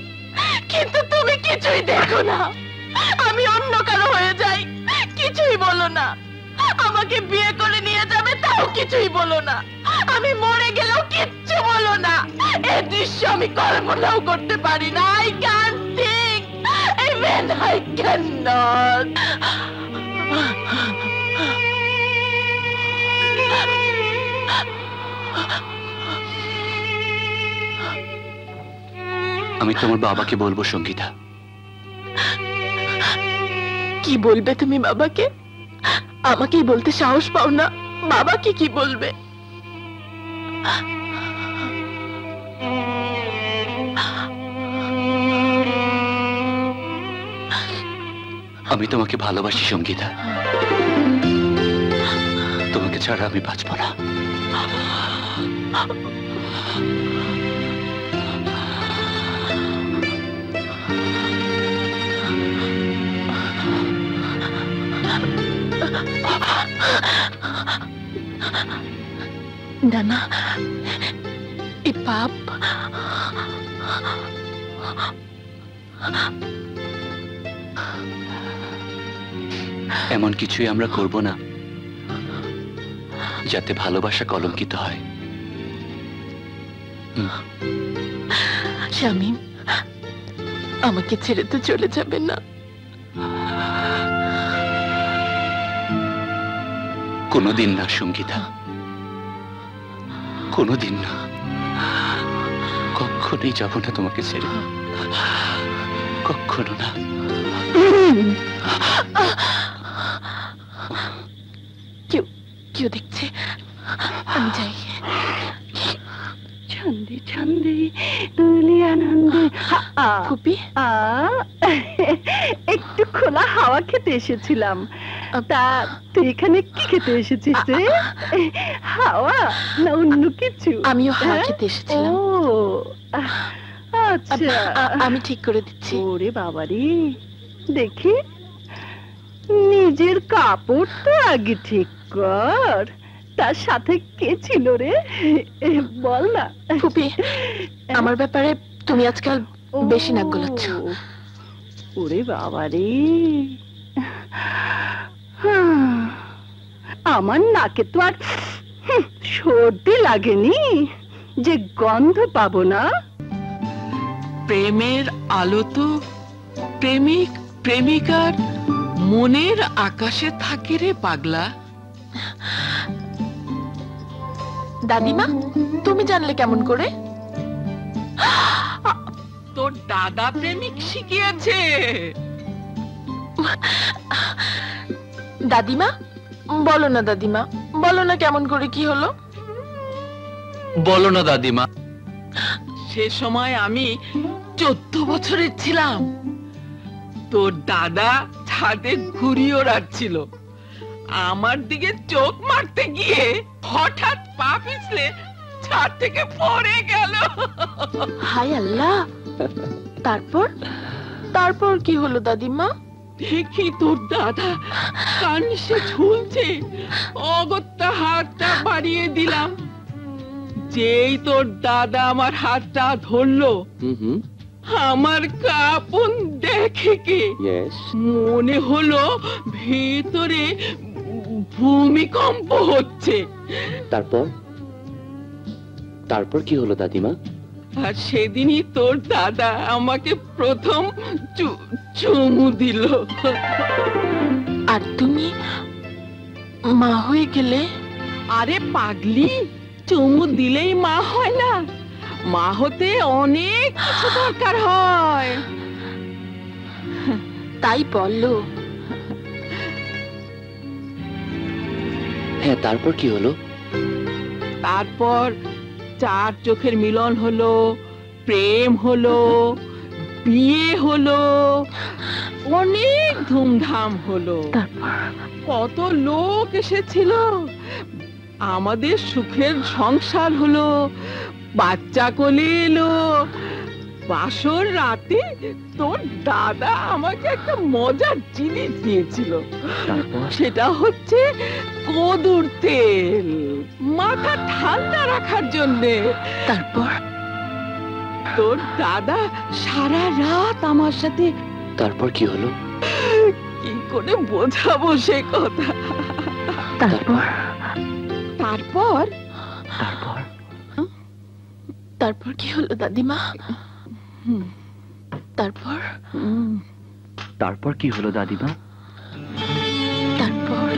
কিন্তু তুমি কিছুই দেখো না। আমি অন্য কারো হয়ে যাই, কিছুই বলো না। আমাকে বিয়ে করে নিয়ে যাবে, তাও কিছুই বলো না। আমি মরে গেলেও কিচ্ছু বলো না। এই দৃশ্য আমি কল্পনাও করতে পারি না। I can't think, even I cannot. আমি তোমার বাবাকে বলবো সঙ্গীতা। কি বলবে তুমি বাবাকে? আমাকেই বলতে সাহস পাও না, বাবাকে কি বলবে? আমি তোমাকে ভালোবাসি সঙ্গীতা, তোমাকে ছাড়া আমি বাঁচব না। না, এ পাপ। এমন কিছুই আমরা করব না যাতে ভালোবাসা কলঙ্কিত হয়। শামীম, আমাকে ছেড়ে তো চলে যাবে না? কোনোদিন না সঙ্গীতা, কোনোদিন না, কখনোই যাব না তোমাকে ছেড়ে, কখনো না। কেউ দেখছে, আমি যাই। ছন্দে ছন্দে তুলি আনন্দে। ফুপি, একটু খোলা হাওয়া খেতে এসেছিলাম। তা তুই এখানে কি খেতে এসেছিস রে? হাওয়া না অন্য কিছু? আমিও হাওয়া খেতে এসেছিলাম। ও আচ্ছা, আমি ঠিক করে দিচ্ছি। ওরে বাবারে, দেখি নিজের কাপড় তো আগে ঠিক কর, তার সাথে কে ছিল রে বল না। ফুপি, আমার ব্যাপারে তুমি আজকাল বেশি নাক গলাচ্ছ। ওরে বাবারে, আমার নাকে তো আর সর্দি লাগেনি যে গন্ধ পাবো না। প্রেমের আলো তো প্রেমিক প্রেমিকার মনের আকাশে থাকে রে পাগলা। দাদিমা, তুমি জানলে কেমন করে? তোর দাদা প্রেমিক শিখিয়েছে। দাদিমা বলো না, দাদিমা বলো না কেমন করে কি হলো? বলো না দাদিমা। সে সময় আমি 14 বছরের ছিলাম। তোর দাদা ছাদে ঘুড়ি ওড়াচ্ছিল, আমার দিকে চোখ মারতে গিয়ে হঠাৎ পা পিছলে ছাদ থেকে পড়ে গেল। হায় আল্লাহ! তারপর তারপর কি হলো দাদিমা? দেখি তোর দাদা কানসে ঝুলছে, অগত্যা হাতটা বাড়িয়ে দিলাম। যেই তোর দাদা আমার হাতটা ধরলো, আমার কাঁপন দেখে কি মনে হলো ভেতরে ভূমিকম্প হচ্ছে। তারপর তারপর কি হলো দাদিমা? আর সেদিনই তোর দাদা আমাকে প্রথম চুমু দিল। আর তুমি মা হয়ে গেলে? আরে পাগলি, চুমু দিলেই মা হয় না, মা হতে অনেক কিছু দরকার হয়। তাই বললো। হ্যাঁ, তারপর কি হলো? তারপর 4 চোখের মিলন হলো, প্রেম হলো, বিয়ে হলো, অনেক ধুমধাম হলো। কত লোক এসেছিল, আমাদের সুখের সংসার হলো, বাচ্চা কোলে এলো। বাসর রাতে তোর দাদা আমাকে একটা মজার জিনিস দিয়েছিল, সেটা হচ্ছে কদুর তেল, মাথা ঠান্ডা রাখার জন্যে। তারপর তোর দাদা সারা রাত আমার সাথে। তারপর কি হলো? কি করে বোঝাবো সে কথা। তারপর তারপর তারপর তারপর কি হলো দাদিমা? তারপর তারপর কি হলো দাদিমা? তারপর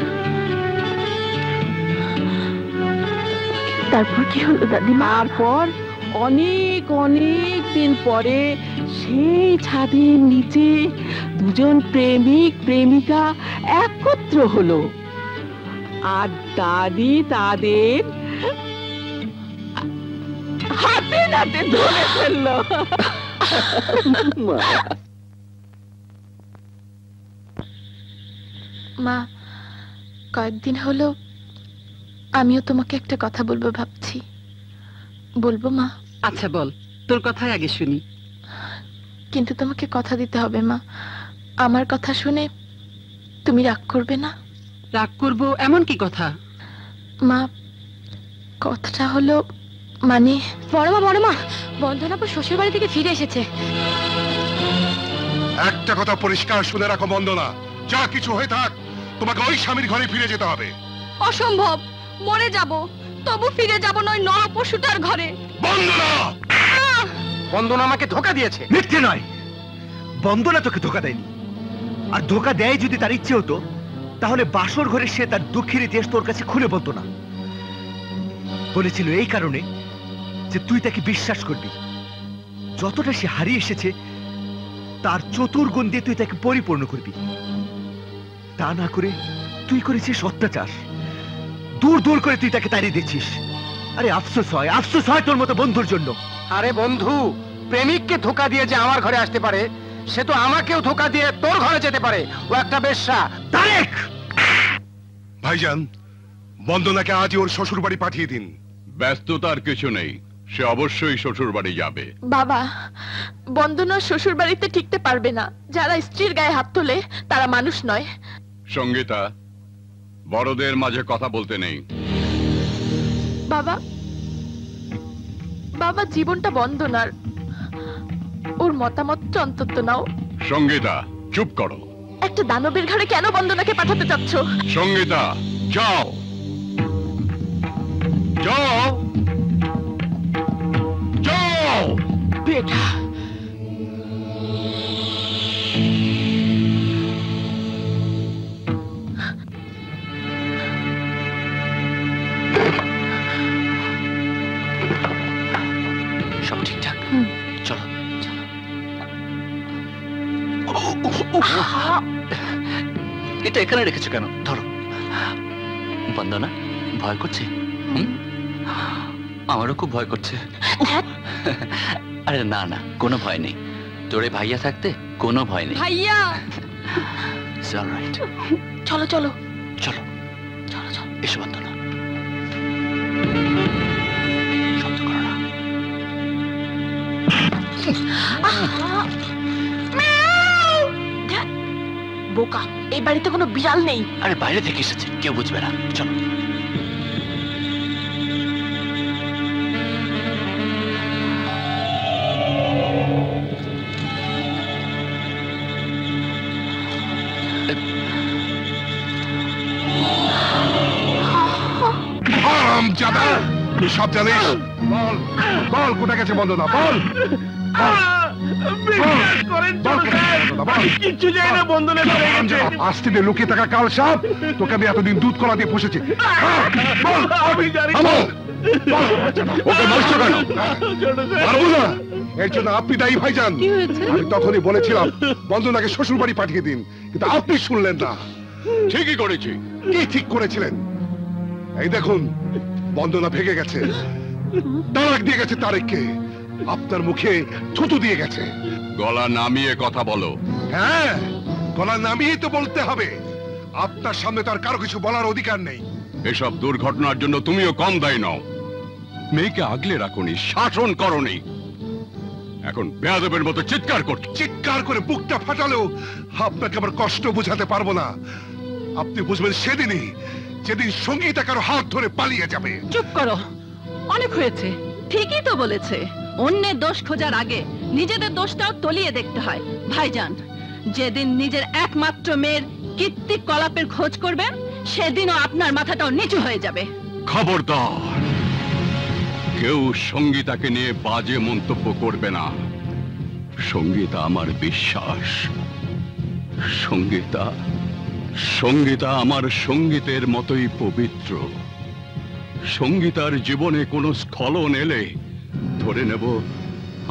তারপর কি হলো দাদিমা? তারপর অনেক অনেক দিন পরে সেই ছাদের নিচে দুজন প্রেমিক প্রেমিকা একত্র হলো, আর দাদি তাদের হাতে নাতে ধরে ফেললো। মা, কয়েকদিন হলো আমিও তোমাকে একটা কথা বলবো ভাবছি। বলবো মা? আচ্ছা বল, তোর কথাই আগে শুনি। কিন্তু তোমাকে কথা দিতে হবে মা, আমার কথা শুনে তুমি রাগ করবে না? রাগ করব এমন কি কথা? মা, কথাটা হলো মানে বড় মা বন্দনাপুর শ্বশুর বাড়ি থেকে ফিরে এসেছে। একটা কথা পরিষ্কার শুনে রাখো বন্দনা, যা কিছু হয়ে থাক তোমাকে ওই স্বামীর ঘরে ফিরে যেতে হবে। অসম্ভব, মরে যাব তবু ফিরে যাব নয় নরপশুটার ঘরে। বন্দনা! বন্দনা আমাকে ধোকা দিয়েছে। মিথ্যে নয়, বন্দনা তোকে ধোকা দেয়নি। আর ধোকা দেয় যদি তার ইচ্ছে হতো, তাহলে বাসর ঘরে সে তার দুঃখের ইতিহাস তোর কাছে খুলে বলতো না। বলেছিল এই কারণে যে তুই তাকে বিশ্বাস করবি। যতটা সে হারিয়ে এসেছে তার চতুর্গুণ দিয়ে তুই তাকে পরিপূর্ণ করবি। তা না করে তুই করেছিস অত্যাচার, দূর দূর করে তুই তাকে তাড়িয়ে দিচ্ছিস। আরে আফসোস হয় তোর মতো বন্ধুর জন্য। আরে বন্ধু, প্রেমিককে ধোকা দিয়ে যে আমার ঘরে আসতে পারে সে তো আমাকেও ধোকা দিয়ে তোর ঘরে যেতে পারে। ও একটা বেশ্যা। তারেক! ভাইজান, বন্দনাকে আজই ওর শ্বশুর বাড়ি পাঠিয়ে দিন। ব্যস্ততার কিছু নেই, সে অবশ্যই শ্বশুর বাড়ি যাবে। বাবা, বন্দনা শ্বশুর বাড়িতে টিকতে পারবে না। যারা স্ত্রীর গায়ে হাত তোলে তারা মানুষ নয়। সঙ্গীতা, বড়দের মাঝে কথা বলতে নেই। বাবা, বাবা জীবনটা বন্দনার, ওর মতামতটা অন্তত নাও। সঙ্গীতা, চুপ করো। একটা দানবের ঘরে কেন বন্দনাকে পাঠাতে চাচ্ছ? সঙ্গীতা, যাও যাও যাও। বেটা, সব ঠিকঠাক, চলো। এটা এখানে রেখেছো কেন? ধরো। বন্দনা, ভয় করছে? আমারও খুব ভয় করছে। আরে না না, কোনো ভয় নেই। তোরে ভাইয়া থাকতে কোনো ভয় নেই। ভাইয়া, অলরাইট, চলো চলো চলো চলো চলো, এসো বন্দনা। শব্দ করো না। বোকা, এই বাড়িতে কোনো বিড়াল নেই। আরে বাইরে থেকে এসেছে, কেউ বুঝবে না। চলো। হারামজাদা, তুই সব জানিস? বল বল, কোথায় গেছে বন্দনা? বল কিচ্ছু যায় না, বন্ধনে ধরে গেছে। আস্তে লুকিয়ে থাকা কাল সাপ, তোকে আমি এতদিন দুধ কলা দিয়ে পুষেছি। আমি জানি ওকে মারছো কেন? মারবো না, এর জন্য আপনি দায়ী ভাইজান। আমি তখনই বলেছিলাম বন্দনাকে শ্বশুর বাড়ি পাঠিয়ে দিন, কিন্তু আপনি শুনলেন না। ঠিকই করেছি। কি ঠিক করেছিলেন? এই দেখুন, বন্দনা ভেগে গেছে, তালাক দিয়ে গেছে তারেককে, আপনার মুখে থুতু দিয়ে গেছে। গলা নামিয়ে কথা বলো। হ্যাঁ, গলা নামিয়ে তো বলতে হবে। আপনার সামনে তার কারো কিছু বলার অধিকার নেই। এসব দুর্ঘটনার জন্য তুমিও কম দায়ী নও। মেয়েকে আগলে রাখোনি, শাসন করনি, এখন বেয়াদবের মতো চিৎকার করছো। চিৎকার করে বুকটা ফাটালেও আপনাকে আমার কষ্ট বোঝাতে পারবো না। আপনি বুঝবেন সেদিনই, যেদিন সঙ্গীতা কারো হাত ধরে পালিয়ে যাবে। চুপ করো, অনেক হয়েছে। ঠিকই তো বলেছে, অন্যের দোষ খোঁজার আগে নিজেদের দোষটাও তলিয়ে দেখতে হয়। ভাইজান, যেদিন নিজের একমাত্র মেয়ের কীর্তি কলাপের খোঁজ করবেন, সেদিনও আপনার মাথাটাও নিচু হয়ে যাবে। খবরদার, কেউ সঙ্গীতাকে নিয়ে বাজে মন্তব্য করবে না। সঙ্গীতা আমার বিশ্বাস। সঙ্গীতা আমার সঙ্গীতের মতোই পবিত্র। সঙ্গীতার জীবনে কোনো স্খলন এলে ধরে নেব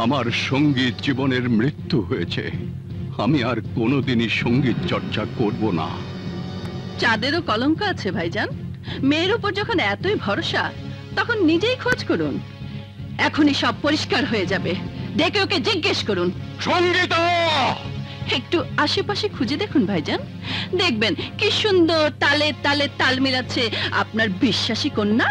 আমার সঙ্গীত জীবনের মৃত্যু হয়েছে। আমি আর কোনোদিনই সঙ্গীত চর্চা করব না। চাঁদেরও কলঙ্ক আছে ভাইজান। মেয়ের উপর যখন এতই ভরসা, তখন নিজেই খোঁজ করুন, এখনই সব পরিষ্কার হয়ে যাবে। দেখে ওকে জিজ্ঞেস করুন। সঙ্গীতা, একটু আশেপাশে খুঁজে দেখুন ভাইজান, দেখবেন কি সুন্দর তালে তালে তাল মিলাচ্ছে আপনার বিশ্বাসী কন্যা।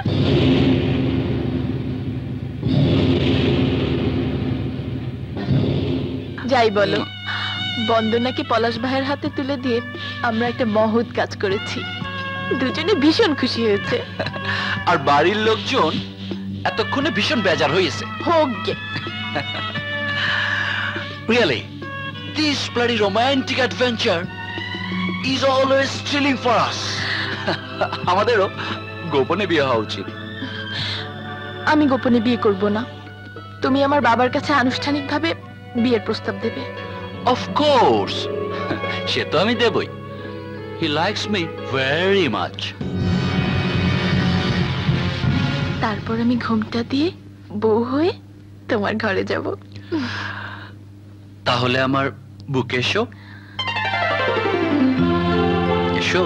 যাই বলো, বন্দনাকে পলাশ ভাইয়ের হাতে তুলে দিয়ে আমরা একটা মহৎ কাজ করেছি। দুজনে ভীষণ খুশি হয়েছে। আর বাড়ির লোকজন এতক্ষণে ভীষণ বেজার হয়েছে। হোক গে। Really, this bloody romantic adventure is always thrilling for us. আমাদেরও গোপনে বিয়ে হওয়া উচিত। আমি গোপনে বিয়ে করব না, তুমি আমার বাবার কাছে আনুষ্ঠানিকভাবে বিয়ের প্রস্তাব দেবে। Of course, সে তো আমি দেবই। He likes me very much. তারপর আমি ঘুমটা দিয়ে বউ হয়ে তোমার ঘরে যাব। তাহলে আমার বুকে এসো, এসো।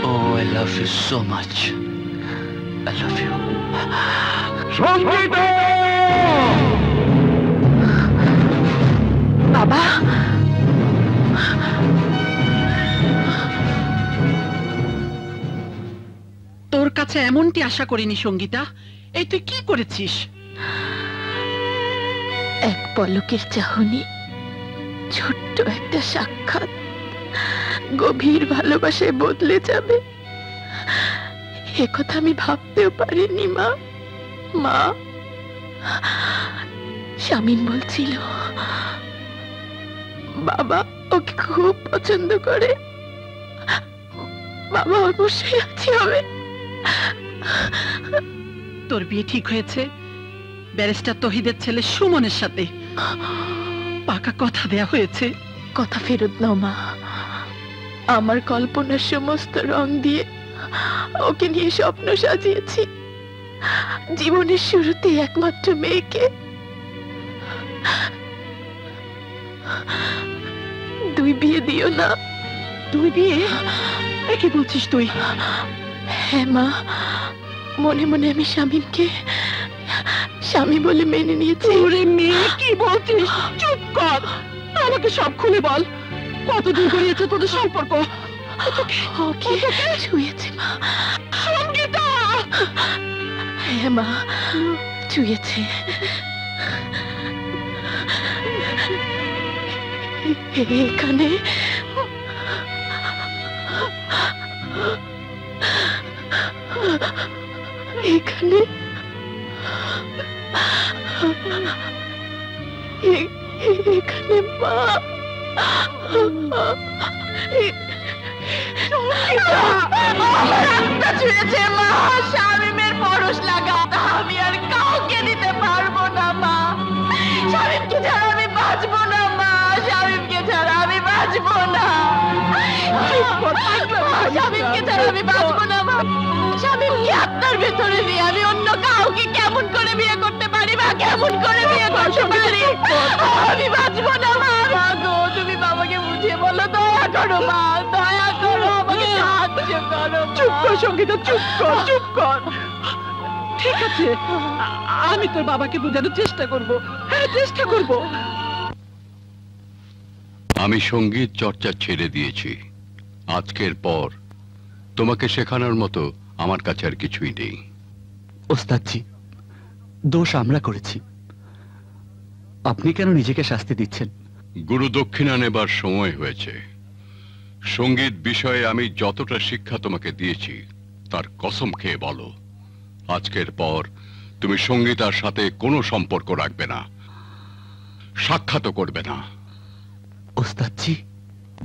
Oh, I love you so much. I love you. Sangeeta! বাবা, তোর কাছে এমনটি আশা করিনি সঙ্গীতা। এই তুই কি করেছিস? এক পলকের চাহনি, ছোট্ট একটা সাক্ষাৎ গভীর ভালোবাসায় বদলে যাবে, এ কথা আমি ভাবতেও পারিনি। মা, মা, শামীম বলছিল বাবা ওকে খুব পছন্দ করে। বাবা অবশ্যই রাজি হবে। তোর বিয়ে ঠিক হয়েছে ব্যারিস্টার তহিদের ছেলে সুমনের সাথে। পাকা কথা দেয়া হয়েছে। কথা ফেরত নাও মা। আমার কল্পনার সমস্ত রং দিয়ে ওকে নিয়ে স্বপ্ন সাজিয়েছি। জীবনের শুরুতে একমাত্র মেয়েকে। দুই বিয়ে দিও না। দুই বিয়ে? কি বলছিস তুই? হ্যাঁ মা, মনে মনে আমি শামীমকে স্বামী বলে মেনে নিয়েছি। ওরে মেয়ে, কি বলছিস? চুপ কর, আমাকে সব খুলে বল। কতদিন গড়িয়েছে তোদের সম্পর্ক? ওকে ছুঁয়েছে মা। সঙ্গীতা! হ্যাঁ মা, ছুঁয়েছে। এখানে এখানে এখানে মা। ছুঁয়েছে মা। শামীমের পরশ লাগা আমি আর কাউকে দিতে পারবো না মা। শামীমকে ছাড়া আমি বাঁচবো না মা। শামীমকে ছাড়া আমি বাঁচবো না। শামীমকে ছাড়া আমি বাঁচবো না মা। শামীমকে আপনার ভেতরে দিয়ে আমি অন্য কাউকে কেমন করে বিয়ে করতে পারি মা? কেমন করে বিয়ে করতে পারি? আমি বাঁচবো না মা। মা গো, তুমি বাবাকে বুঝিয়ে বলো, দয়া করো মা, দয়া করো, আমাকে সাহায্য করো। চুপ কর সঙ্গীতা, চুপ কর, চুপ কর। ঠিক আছে, আমি তোর বাবাকে বোঝানোর চেষ্টা করব। হ্যাঁ, চেষ্টা করব। আমি সঙ্গীত চর্চা ছেড়ে দিয়েছি। আজকের পর তোমাকে শেখানোর মতো আমার কাছে আর কিছুই নেই। ওস্তাদজি, দোষ আমরা করেছি, আপনি কেন নিজেকে শাস্তি দিচ্ছেন? গুরু দক্ষিণা নেবার সময় হয়েছে। সঙ্গীত বিষয়ে আমি যতটা শিক্ষা তোমাকে দিয়েছি তার কসম খেয়ে বলো, আজকের পর তুমি সঙ্গীতার সাথে কোনো সম্পর্ক রাখবে না, সাক্ষাৎও করবে না। ওস্তাদজি,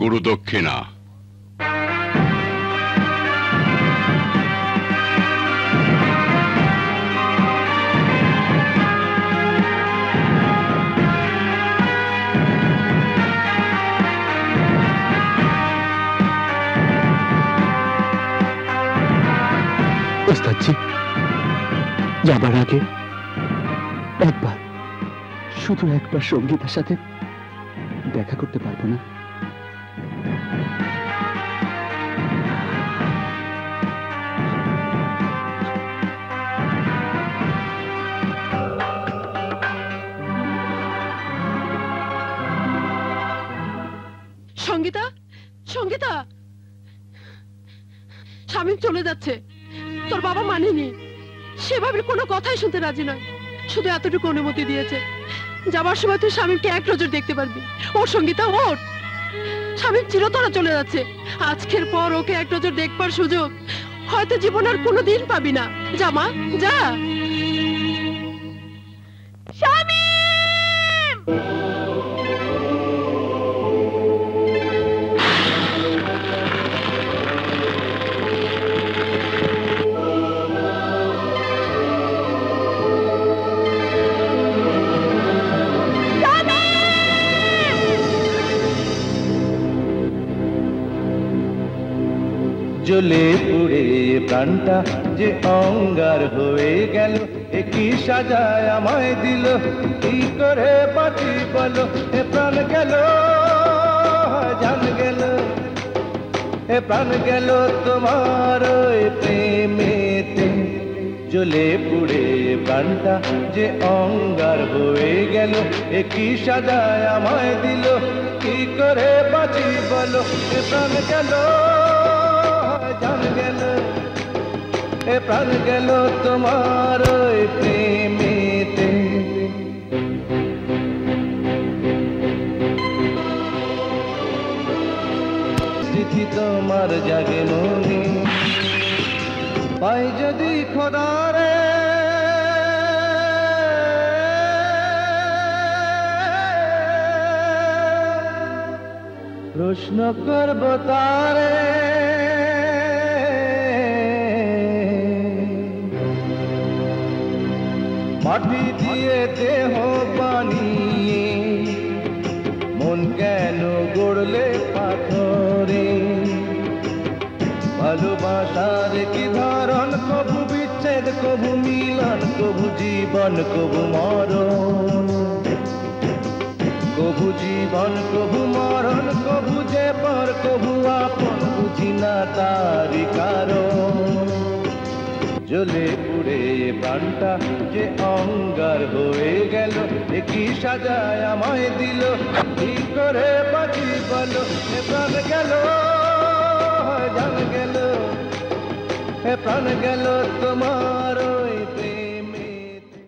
গুরু দক্ষিণা। ওস্তাদজি, যাবার আগে একবার, শুধু একবার সঙ্গীতার সাথে দেখা করতে পারবো না? সঙ্গীতা, সঙ্গীতা, শামীম চলে যাচ্ছে। তোর বাবা মানেনি, সেভাবে কোনো কথাই শুনতে রাজি নয়, শুধু এতটুকু অনুমতি দিয়েছে যাবার সময় তুই শামীমকে এক নজর দেখতে পারবি। ওর সঙ্গীতা, ওর। শামীম চিরতরে চলে যাচ্ছে। আজকের পর ওকে এক নজর দেখবার সুযোগ হয়তো জীবন আর কোনোদিন পাবি না। যা মা, যা। জ্বলে পুড়ে প্রাণটা যে অঙ্গার হয়ে গেল, একই সাজায় আমায় দিল, কি করে বাঁচি বলো, এ প্রাণ গেল জান গেল। এ প্রাণ গেল তোমার ওই প্রেমেতে জ্বলে পুড়ে প্রাণটা যে অঙ্গার হয়ে গেল এ কি সাজায় আমায় দিল কি করে বাঁচি বলো এ প্রাণ গেল জান গেল এ প্রাণ গেল তোমার ওই প্রেমেতে স্মৃতি তোমার জাগে মনে পাই যদি খোদারে প্রশ্ন করব তারে মাটি দিয়ে দেহ বানিয়ে মন কেন গড়লে পাথরে ভালোবাসার কি ধরন কবু বিচ্ছেদ কবু মিলন কবু জীবন কবু মরণ কবু জীবন কবু মরণ কবু যে পর কবু আপন বুঝি না তারি কারণ জ্বলে পুড়ে প্রাণটা যে অঙ্গার হয়ে গেল এ কি সাজায় আমায় দিল কি করে বাঁচি বলো এ প্রাণ গেল জান গেল এ প্রাণ গেল তোমার ওই প্রেমেতে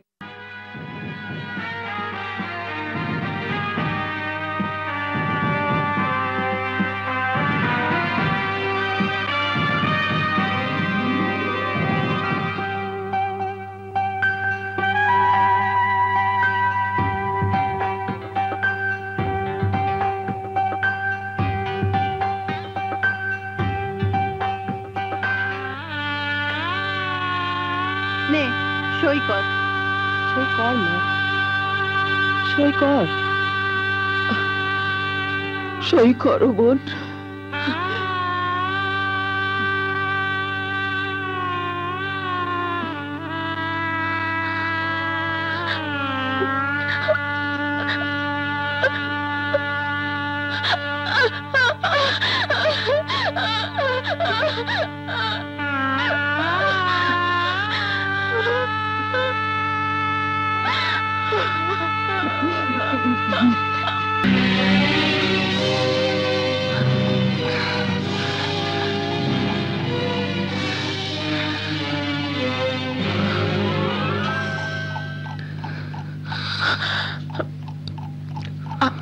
নে সই কর সই কর না সই কর সই করো বোন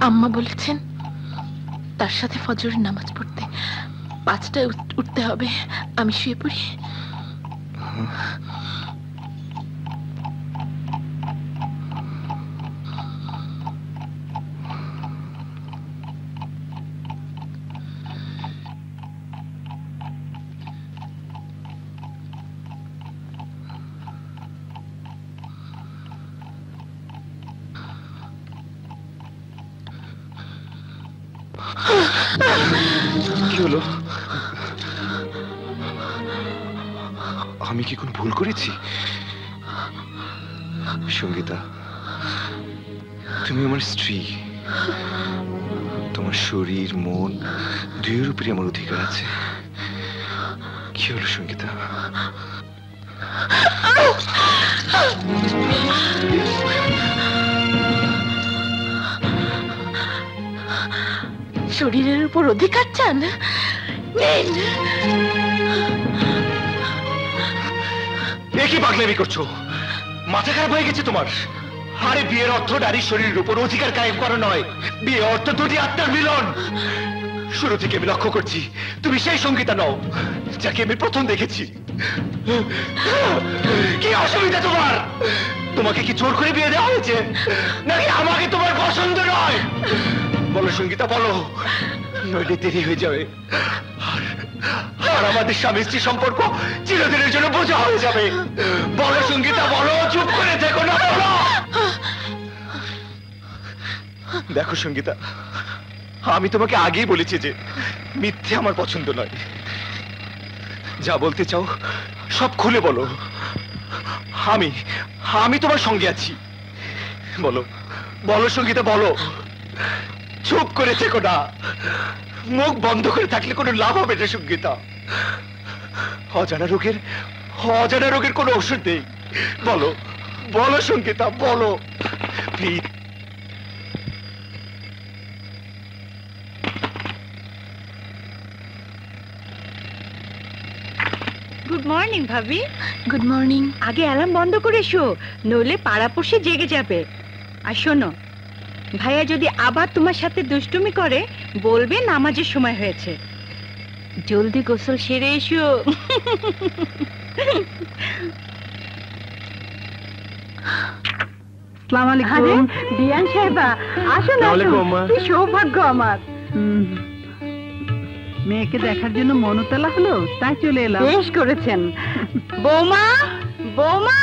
আম্মা বলেছেন তার সাথে ফজরের নামাজ পড়তে 5টায় উঠতে হবে আমি শুয়ে পড়ি কি হলো আমি কি কোনো ভুল করেছি সঙ্গীতা তুমি আমার স্ত্রী তোমার শরীর মন দুইয়ের উপরে আমার অধিকার আছে কি হলো সঙ্গীতা শরীরের উপর অধিকার চান কি পাগলামি করছো মাথা খারাপ হয়ে গেছে তোমার আরে বিয়ের অর্থ নারীর শরীরের উপর অধিকার কায়েম করা নয় বিয়ে অর্থ দুটি আত্মার মিলন শুরু থেকে আমি লক্ষ্য করছি তুমি সেই সঙ্গীতা নও যাকে আমি প্রথম দেখেছি কি অসুবিধা তোমার তোমাকে কি জোর করে বিয়ে দেওয়া হয়েছে নাকি আমাকে তোমার পছন্দ নয় বলো সঙ্গীতা বলো নইলে দেরি হয়ে যাবে আর আমাদের স্বামী স্ত্রী সম্পর্ক চিরদিনের জন্য বোঝা হয়ে যাবে বলো সঙ্গীতা বলো চুপ করে থেকো না বলো দেখো সঙ্গীতা আমি তোমাকে আগেই বলেছি যে মিথ্যে আমার পছন্দ নয় যা বলতে চাও সব খুলে বলো আমি তোমার সঙ্গে আছি বলো বলো সঙ্গীতা বলো চুপ করে থেকো না মুখ বন্ধ করে থাকলে কোনো লাভ হবে না সঙ্গীতা। অজানা রোগের কোনো ওষুধ নেই। বলো বলো সঙ্গীতা, বলো প্লিজ। গুড মর্নিং ভাবি। Good morning. আগে অ্যালার্ম বন্ধ করে এসো, নইলে পাড়াপড়শি জেগে যাবে। আর শোনো, ভাইয়া যদি আবার তোমার সাথে দুষ্টুমি করে বলবে নামাজের সময় হয়েছে। জলদি গোসল সেরে এসো। আসসালামু আলাইকুম। বিয়ান সাহেবা, আসো না। কি সৌভাগ্য আমার। মেয়েকে দেখার জন্য মনতলা হলো, তাই চলে এলাম। বেশ করেছেন। বৌমা, বৌমা,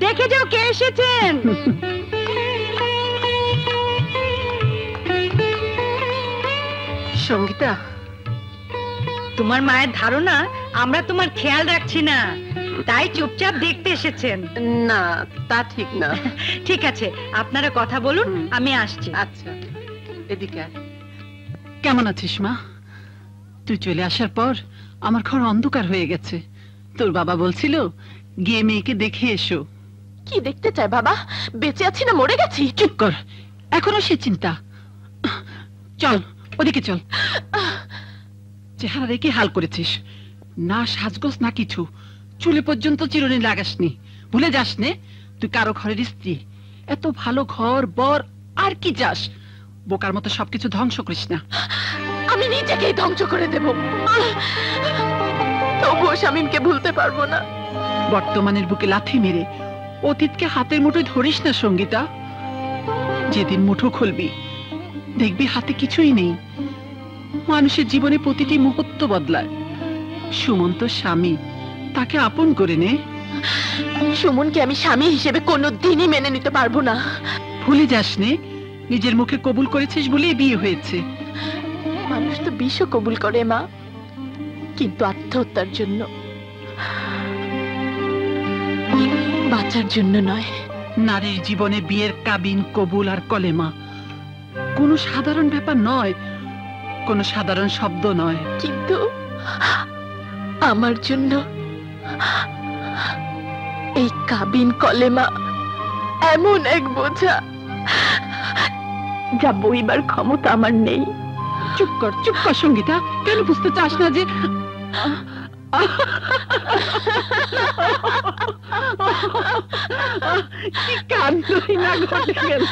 দেখে যাও কে এসেছেন। সঙ্গীতা, তোমার মায়ের ধারণা আমরা তোমার খেয়াল রাখছি না, তাই চুপচাপ দেখতে এসেছেন। না, তা ঠিক না। ঠিক আছে, আপনারা কথা বলুন, আমি আসছি। আচ্ছা, এদিকে। কেমন আছিস মা? তুই চলে আসার পর আমার ঘর অন্ধকার হয়ে গেছে। তোর বাবা বলছিল গিয়ে মেয়েকে দেখে এসো। কি দেখতে চায় বাবা? বেঁচে আছি না মরে গেছি? চুপ কর, এখনো সে চিন্তা। চল ওদিকে চল। চেহারা রেখে হাল করেছিস, না সাজগোজ না কিছু, চুলে পর্যন্ত চিরুনি লাগাসনি। ভুলে যাস নে তুই কারো ঘরের স্ত্রী। এত ভালো ঘর বর আর কি চাস? বোকার মতো সবকিছু ধ্বংস করিস না। আমি নিজেকেই ধ্বংস করে দেব, তবুও শামীমকে ভুলতে পারবো না। বর্তমানের বুকে লাথি মেরে অতীতকে হাতের মুঠোয় ধরিস না সঙ্গীতা। যেদিন মুঠো খুলবি দেখবি হাতে কিছুই নেই। মানুষের জীবনে প্রতিটি মুহূর্ত বদলায়। সুমন তো স্বামী, তাকে আপন করে নে। সুমনকে আমি স্বামী হিসেবে কোনোদিনই মেনে নিতে পারবো না। ভুলে যাস নে, নিজের মুখে কবুল করেছিস বলে বিয়ে হয়েছে। মানুষ তো বিষও কবুল করে মা, কিন্তু আত্মহত্যার জন্য, বাঁচার জন্য নয়। নারীর জীবনে বিয়ের কাবিন, কবুল আর কলেমা কোনো সাধারণ ব্যাপার নয়, কোনো সাধারণ শব্দ নয়। কিন্তু আমার জন্য এই কাবিন কলেমা এমন এক বোঝা যা বইবার ক্ষমতা আমার নেই। চুপ কর, চুপ কর সঙ্গীতা। কেন বুঝতে চাস না যে কি কান্দই না ঘটে গেল।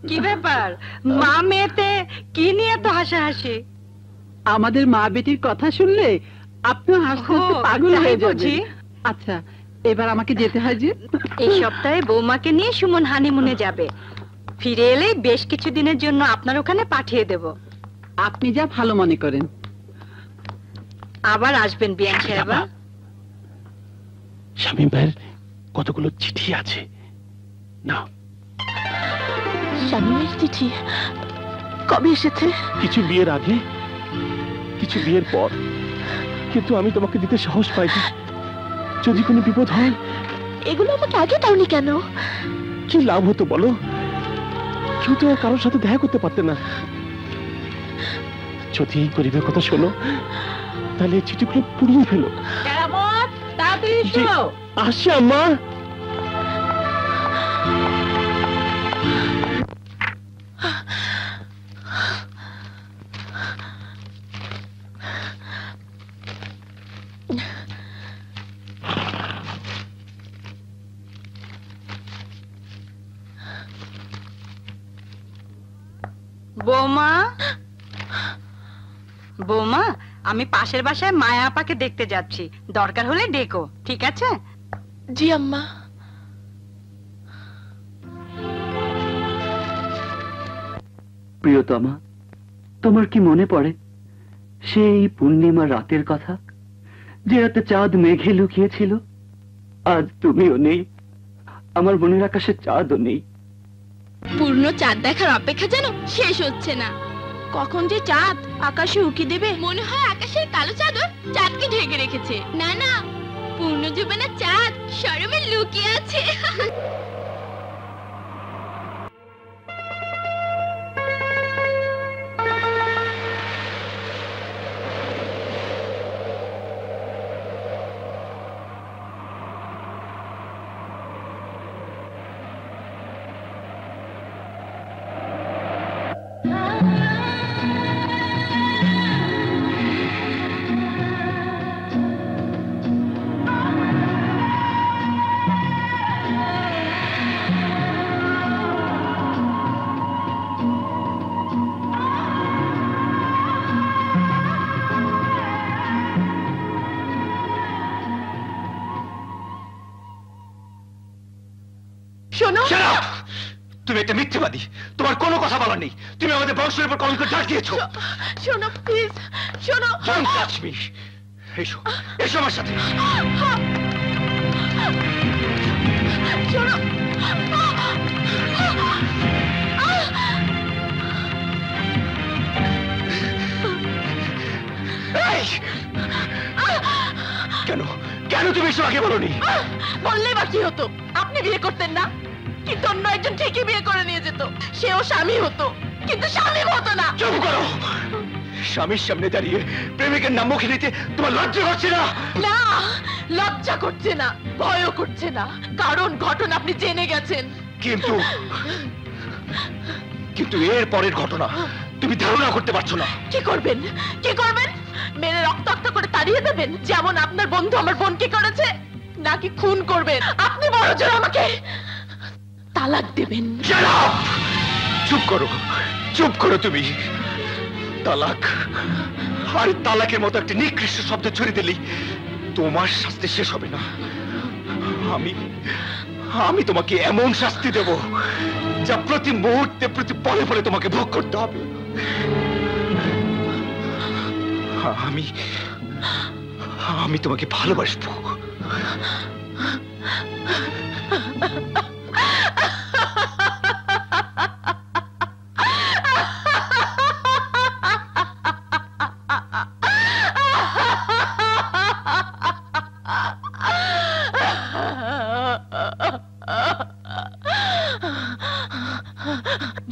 কি ব্যাপার, মা মেয়েতে কি নিয়ে এত হাসাহাসি? আমাদের মা বেটির কথা শুনলে আপনিও হাসতে হাসতে পাগল হয়ে যাবেন। আচ্ছা, এবার আমাকে যেতে হয় যে। এই সপ্তাহে বৌমাকে নিয়ে সুমন হানিমুনে যাবে। ফিরে এলেই বেশ কিছুদিনের জন্য আপনার ওখানে পাঠিয়ে দেব। আপনি যা ভালো মনে করেন। আবার আসবেন বিয়ান সাহেবা। শামীম ভাইয়ের কতগুলো চিঠি আছে না? শামীমের চিঠি কবে এসেছে? কিছু বিয়ের আগে, কিছু বিয়ের পর। কিন্তু আমি তোমাকে দিতে সাহস পাইনি, যদি কোনো বিপদ হয়। এগুলো আমাকে আগে দাওনি কেন? কি লাভ হতো বলো? কেউ তো কারোর সাথে দেখা করতে পারতে না। যদি এই গরিবের কথা শোনো, তাহলে এই চিঠিগুলো পুড়িয়ে ফেলো। কেরামত, তাড়াতাড়ি এসো। আসি আম্মা। বৌমা, বৌমা, আমি পাশের বাসায় মায়া আপাকে দেখতে যাচ্ছি। দরকার হলে ডেকো, ঠিক আছে? জি আম্মা। প্রিয়তমা, তোমার কি মনে পড়ে সেই পূর্ণিমা রাতের কথা, যে রাতে চাঁদ মেঘে লুকিয়েছিল? আজ তুমিও নেই, আমার মনের আকাশে চাঁদও নেই। পূর্ণ চাঁদ দেখার অপেক্ষা যেন শেষ হচ্ছে না। কখন যে চাঁদ আকাশে উকি দেবে, মনে হয় আকাশের কালো চাদর চাঁদকে ঢেকে রেখেছে। না না, পূর্ণ যৌবনের চাঁদ শরমে লুকিয়ে আছে। তুমি একটা মিথ্যেবাদী, তোমার কোনো কথা বলার নেই। তুমি আমাদের বংশের উপর কলঙ্ক ঝাড় দিয়েছো। শোনো প্লিজ, শোনো। Don't touch me. এসো, এসো আমার সাথে। শোনো। কেন কেন তুমি এসব আগে বলোনি? বললেই বা কি হতো? আপনি বিয়ে করতেন না, কিন্তু অন্য একজন ঠিকই বিয়ে করে নিয়ে যেত। সেও স্বামী হতো, কিন্তু স্বামী হতো না। চুপ করো। স্বামীর সামনে দাঁড়িয়ে প্রেমিকের নাম মুখে নিতে তোমার লজ্জা হচ্ছে না? না, লজ্জা করছে না, ভয়ও করছে না, কারণ ঘটনা আপনি জেনে গেছেন। কিন্তু কিন্তু এর পরের ঘটনা তুমি ধারণা করতে পারছো না। কি করবেন? কি করবেন? মেরে রক্তাক্ত করে তাড়িয়ে দেবেন, যেমন আপনার বন্ধু আমার বোনকে করেছে? নাকি খুন করবেন? আপনি বড় জোর আমাকে তালাক দেবেন। চুপ করো, চুপ করো তুমি। তালাক? আর তালাকের মতো একটা নিকৃষ্ট শব্দ ছড়িয়ে দিলি তোমার শাস্তি শেষ হবে না। আমি তোমাকে এমন শাস্তি দেব যা প্রতি মুহূর্তে প্রতি পলে পলে তোমাকে ভোগ করতে হবে। আমি তোমাকে ভালোবাসবো।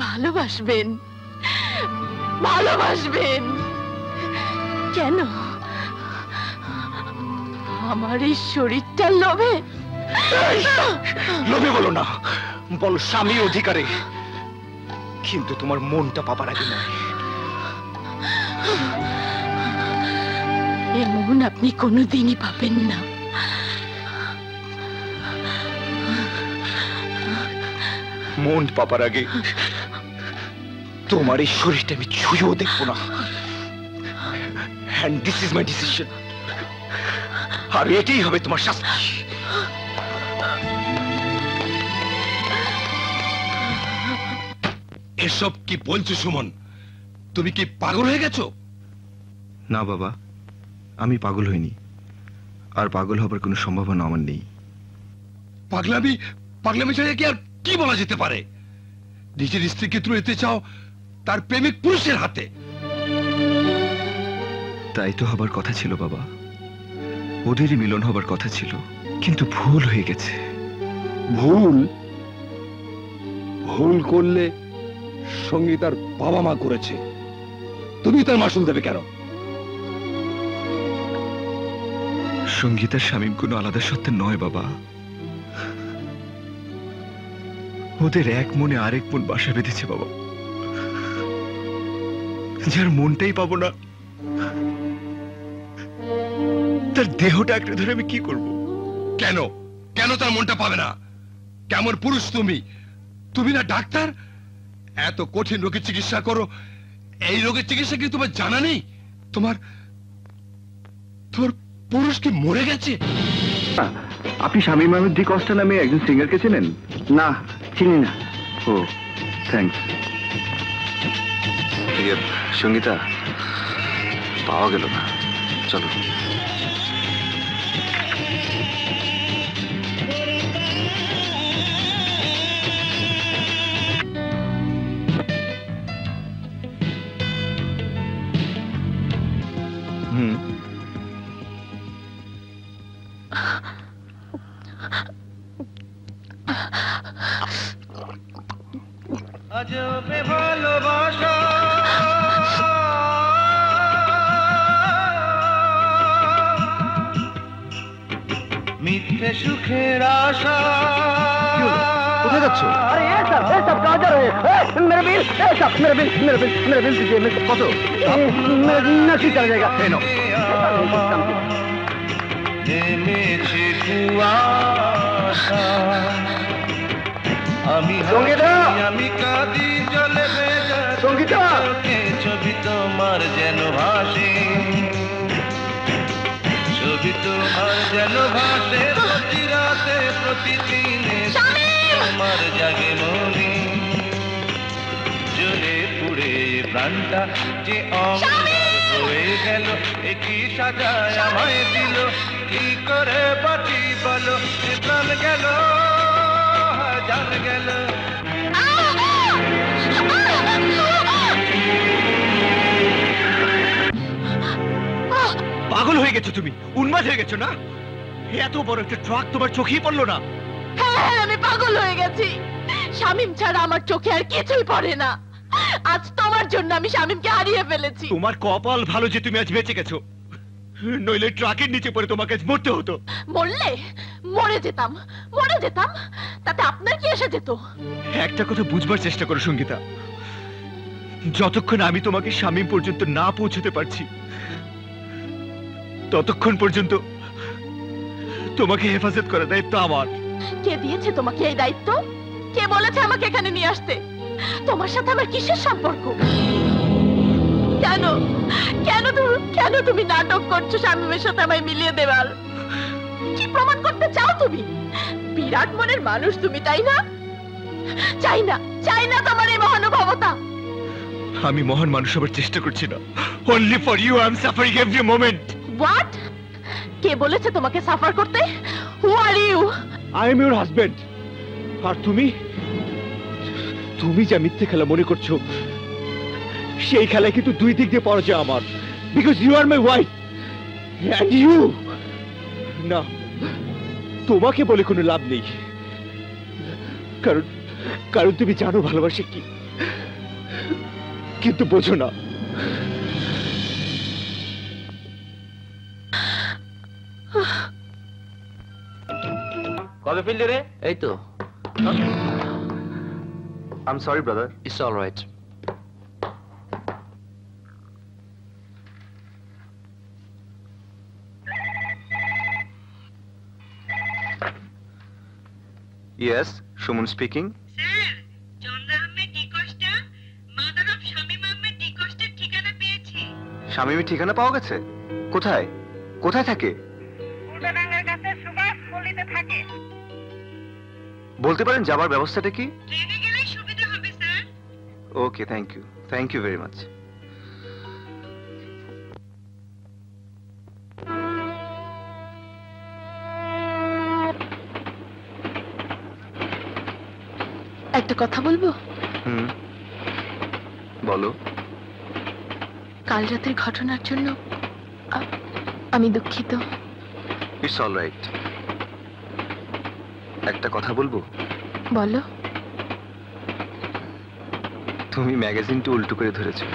ভালোবাসবেন, ভালোবাসবেন। কেন? আমার এই শরীরটার লোভে? লোভে বলো না, বলো স্বামী অধিকারে। কিন্তু তোমার মনটা পাবার আগে নয়। এ মন আপনি কোনোদিনই পাবেন না। মন পাবার আগে তোমার এই শরীরটা আমি ছুঁয়েও দেখবো না। And this is my decision. আর এটাই হবে তোমার শাস্তি। এসব কি বলছো সুমন? তুমি কি পাগল হয়ে গেছো? না বাবা, আমি পাগল হইনি, আর পাগল হবার কোনো সম্ভাবনা আমার নেই। পাগলামি ছাড়া কি আর কি বলা যেতে পারে? নিজের স্ত্রীকে তুলে দিতে চাও তার প্রেমিক পুরুষের হাতে। তাই তো হবার কথা ছিল বাবা, ওদেরই মিলন হবার কথা ছিল, কিন্তু ভুল হয়ে গেছে। ভুল? ভুল করলে সঙ্গীতার বাবা মা করেছে, তুমি তার মাসুল দেবে কেন? সঙ্গীতার স্বামী কোনো আলাদা সত্ত্বে নয় বাবা, ওদের এক মনে আরেক মন বাসা বেঁধেছে বাবা। যার মনটাই পাবো না, তার দেহটা একটা ধরে আমি কি করব? কেন কেন তার মনটা পাবে না? কেমন পুরুষ তুমি? তুমি না ডাক্তার? এত কঠিন রোগের চিকিৎসা করো, এই রোগের চিকিৎসা কি তোমার জানা নেই? তোমার পুরুষ কি মরে গেছে? আপনি স্বামী মাহমুদ ডি কস্টা নামে একজন সিঙ্গারকে চেনেন? না, চিনি না। ও, থ্যাঙ্কস। সঙ্গীতা পাওয়া গেল না, চলো। আজবে ভালোবাসা মিথ্যে সুখের আশা। কোথায় যাচ্ছ? আরে সব কাজ আর মেরে বিল, সব মেরে বিল দিজিয়ে। কত? না ঠিক জায়গা। নেমেছে কুয়াশা, আমি আমি কাঁদি জলে ভেজা চোখে, ছবি তোমার যেন ভাসে, ছবি তোমার যেন ভাসে, প্রতি রাতে প্রতিদিনে তোমার জাগে মনে। প্রাণটা যে অমর হয়ে গেল, একই সাজায় আমায় দিল, কি করে বাঁচি বলো, এ প্রাণ গেল জান গেল। পাগল হয়ে গেছো তুমি, উন্মাদ হয়ে গেছো না? এত বড় একটা ট্রাক তোমার চোখেই পড়লো না? হ্যাঁ, আমি পাগল হয়ে গেছি। শামীম ছাড়া আমার চোখে আর কিছুই পড়ে না। আজ তোমার জন্য আমি শামীমকে হারিয়ে ফেলেছি। তোমার কপাল ভালো যে তুমি আজ বেঁচে গেছো, নইলে ট্রাকের নিচে পড়ে তোমাকে আজ মরতে হতো। মরলে মরে যেতাম, মরে যেতাম, তাতে আপনার কি এসে যেত? একটা কথা বুঝবার চেষ্টা করো সঙ্গীতা, যতক্ষণ আমি তোমাকে শামীম পর্যন্ত না পৌঁছতে পারছি, ততক্ষণ পর্যন্ত তোমাকে হেফাজত করার দায়িত্ব আমার। কে দিয়েছে তোমাকে এই দায়িত্ব? কে বলেছে আমাকে এখানে নিয়ে আসতে? তোমার সাথে আমার কিসের সম্পর্ক? কেন কেন কেন তুমি নাটক করছো শামীমের সাথে আমায় মিলিয়ে দেবার? কি প্রমাণ করতে চাও তুমি? বিরাট মনের মানুষ তুমি, তাই না? চাই না তোমার এই মহানুভবতা। আমি মহান মানুষ হবার চেষ্টা করছি না। Only for you I am suffering every moment. What? কে বলেছে তোমাকে সাফার করতে? Who are you? I am your husband. আর তুমি যা মিথ্যে খেলা মনে করছো, সেই খেলায় কিন্তু দুই দিক দিয়ে পরাজয় আমার। Because you are my wife and you, না, তোমাকে বলে কোনো লাভ নেই, কারণ তুমি জানো ভালোবাসা কি, কিন্তু বোঝো না। কবে ফিরলি রে? এই তো। I'm sorry brother. It's all right. Yes, Shumun speaking. Sir, Chandra Ahmed D'Costa, mother of Shamim Ahmed ডিকোস্টের ঠিকানা পেয়েছি। শামীমের ঠিকানা পাওয়া গেছে? কোথায়? কোথায় থাকে? উল্টাডাঙ্গার কাছে সুভাষ পল্লীতে থাকে। বলতে পারেন যাবার ব্যবস্থাটা কি? ট্রেনে গেলেই সুবিধা হবে sir. Okay, thank you. Thank you very much. একটা কথা বলবো? বলো। কাল রাতের ঘটনার জন্য আমি দুঃখিত। It's all right. একটা কথা বলবো? বলো। তুমি ম্যাগাজিনটা উল্টো করে ধরেছো।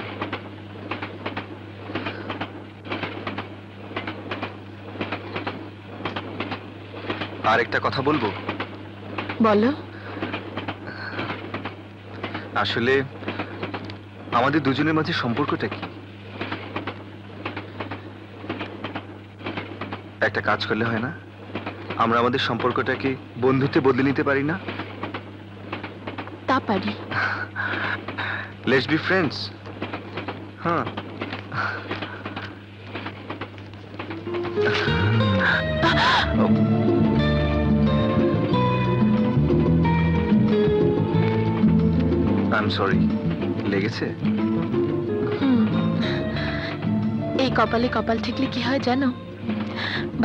আর একটা কথা বলবো? বলো। আসলে আমাদের দুজনের মাঝে সম্পর্কটা কি? একটা কাজ করলে হয় না? আমরা আমাদের সম্পর্কটাকে বন্ধুত্বে বদলে নিতে পারি না? তা পারি। Let's be friends. হ্যাঁ। I am sorry. লেগেছে? এই কপালে কপাল ঠেকলে কি হয় জানো?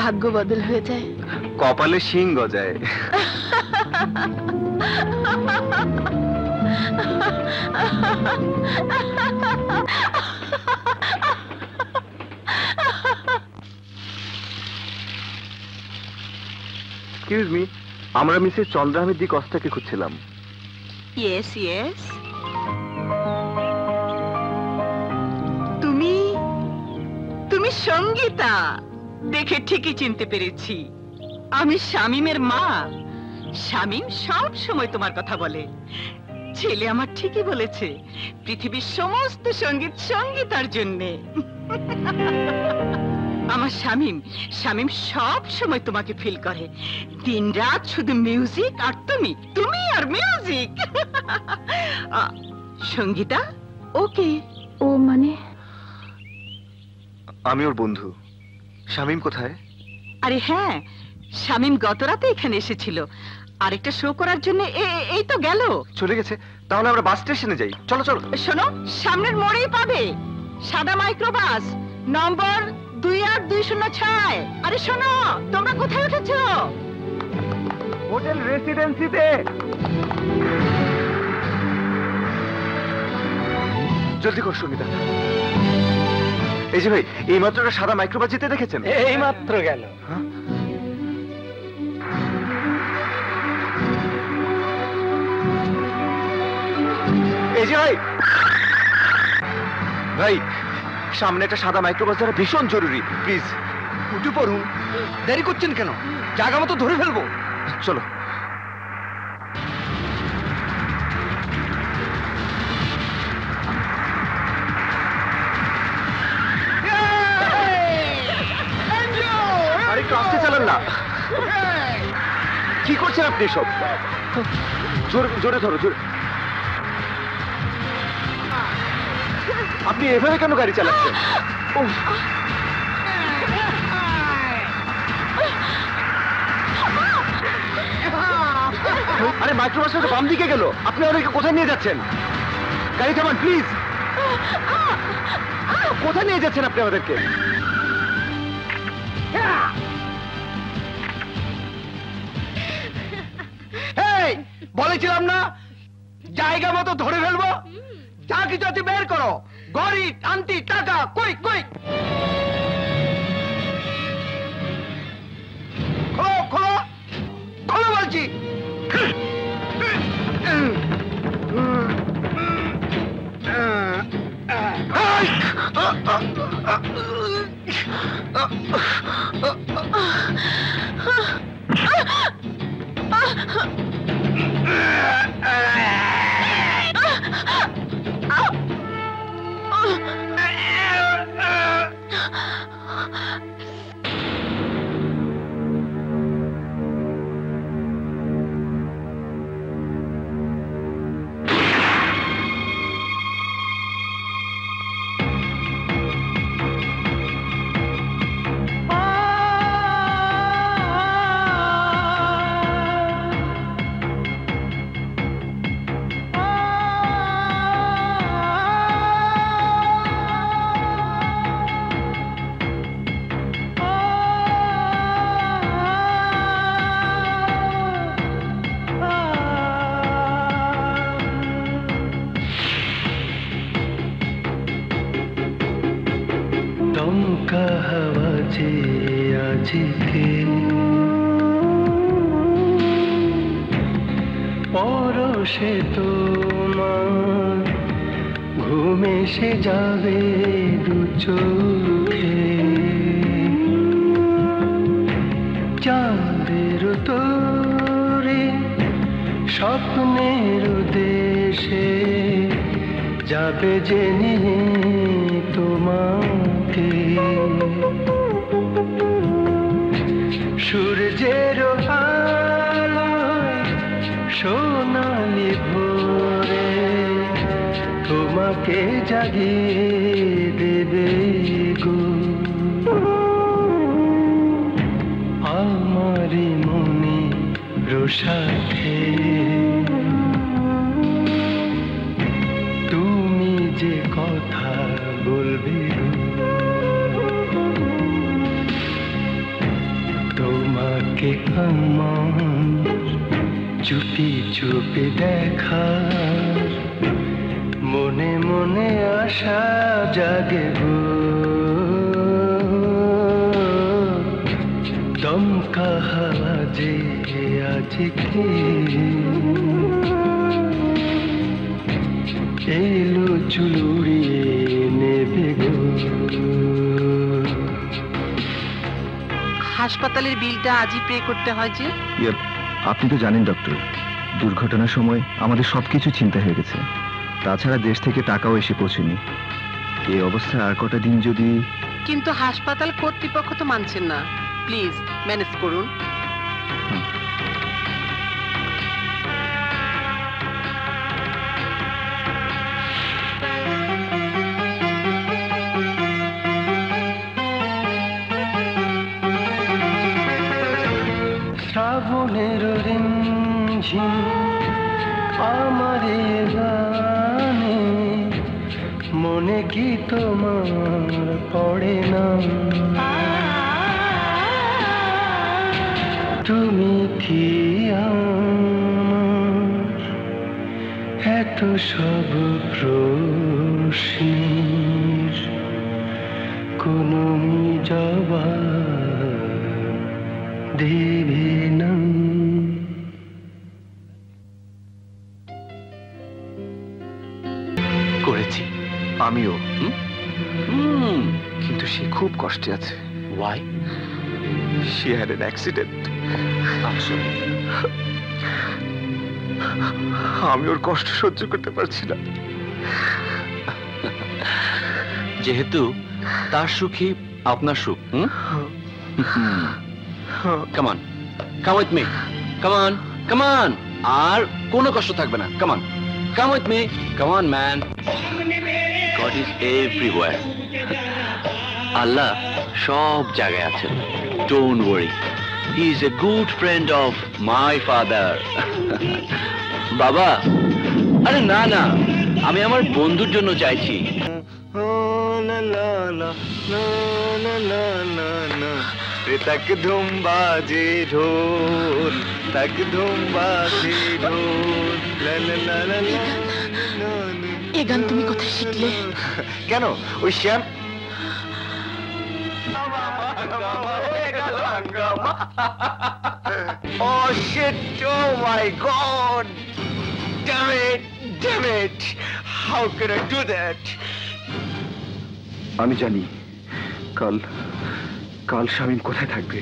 ভাগ্য বদল হয়ে যায়। কপালে শিং গজায়। এক্সকিউজ মি, আমরা মিসেস চন্দ্র আহমেদ দি কস্তাকে খুঁজছিলাম। Yes yes. তুমি সঙ্গীতা, দেখে ঠিকই চিনতে পেরেছি। আমি শামীমের মা। শামীম সব সময় তোমার কথা বলে। ছেলে আমার ঠিকই বলেছে, পৃথিবীর সমস্ত সঙ্গীত সঙ্গীতার জন্যে। আমার শামীম সব সময় তোমাকে ফিল করে। দিনরাত শুধু মিউজিক আর তুমি আর মিউজিক। সঙ্গীতা, ওকে। ও মানে? আমি ওর বন্ধু। শামীম কোথায়? আরে হ্যাঁ, শামীম গত রাতে এখানে এসেছিল আরেকটা শো করার জন্য। এই তো গেল। চলে গেছে? তাহলে আমরা বাস স্টেশনে যাই। চলো চলো। শোনো, সামনের মোড়েই পাবে সাদা মাইক্রোবাস, নম্বর 28206। আরে শোনো, তোমরা কোথায় উঠেছো? হোটেল রেসিডেন্সিতে। জলদি কর সঙ্গীতা। এই যে ভাই, এই মাত্র একটা সাদা মাইক্রোবাস যেতে দেখেছেন? এই মাত্র গেল। এই যে ভাই, ভাই সামনে একটা সাদা মাইক্রোবাস ধরা ভীষণ জরুরি, প্লিজ উঠে পড়ুন। দেরি করছেন কেন? জায়গা মতো ধরে ফেলবো। চলো। আরেকটু আস্তে চালান না। কি করছেন আপনি সব? জোরে জোরে ধরো, জোরে। আপনি এভাবে কেন গাড়ি চালাচ্ছেন? আরে মাইক্রোবাসটা তো বাম দিকে গেল, আপনি ওদেরকে কোথায় নিয়ে যাচ্ছেন? গাড়ি থামান প্লিজ। কোথায় নিয়ে যাচ্ছেন আপনি আমাদেরকে? বলেছিলাম না জায়গা মতো ধরে ফেলবো। যা কিছু আছে বের করো, গড়ি আন্টি টাকা কই কই। খোলো খোলো খোলো বলছি। দমকা হাওয়া যে আজকে পরশে তোমার ঘুম এসে যাবে দু চোখে। চাঁদের তোরে স্বপ্নের দেশে যাবে জেনে তোমাকে। সূর্যের আলোয় সোনালি ভোরে তোমাকে জাগিয়ে দেবে গো। আমারি মনে রোসাথে তুমি যে কথা বলবে তোমাকে আমার চুপি চুপি দেখা মনে মনে আশা জাগে গো। দমকা হাওয়া যে আজকে এলো চুলুড়িয়ে নেবে গো। হাসপাতালের বিলটা আজই পে করতে হয় যে। আপনি তো জানেন ডক্টর, দুর্ঘটনার সময় আমাদের সবকিছু চিন্তা হয়ে গেছে। তাছাড়া দেশ থেকে টাকাও এসে পৌঁছেনি। এই অবস্থায় আর কটা দিন যদি। কিন্তু হাসপাতাল কর্তৃপক্ষ তো মানছেন না। প্লিজ ম্যানেজ করুন। শ্রাবণের রিমঝিম আমার মনে কি তোমার পড়ে না তুমি কি আমার এত সব প্রশ্নের কোনো জবাব দেবে না করেছি আমিও কিন্তু সে খুব কষ্টে আছে why she had an accident আমি ওর কষ্ট সহ্য করতে পারছি না যেহেতু তার সুখী আপনার সুখ Come on, come with me. Come on, come on. আর কোনো কষ্ট থাকবে না. Come on, come with me. Come on, man. God is everywhere. আল্লাহ সব জায়গায় আছেন. Don't worry. He is a good friend of my father. বাবা, আরে না না, আমি আমার বন্ধুর জন্য চাইছি. तक धूम बाजे ढोल तक धूम बाजे ढोल ला ला ला ला ला এই গান তুমি কোথায় শিখলে? কেন ওই শ্যাম Oh shit, oh my god, damn it, how could I do that? আমি জানি কাল কাল শামীম কোথায় থাকবে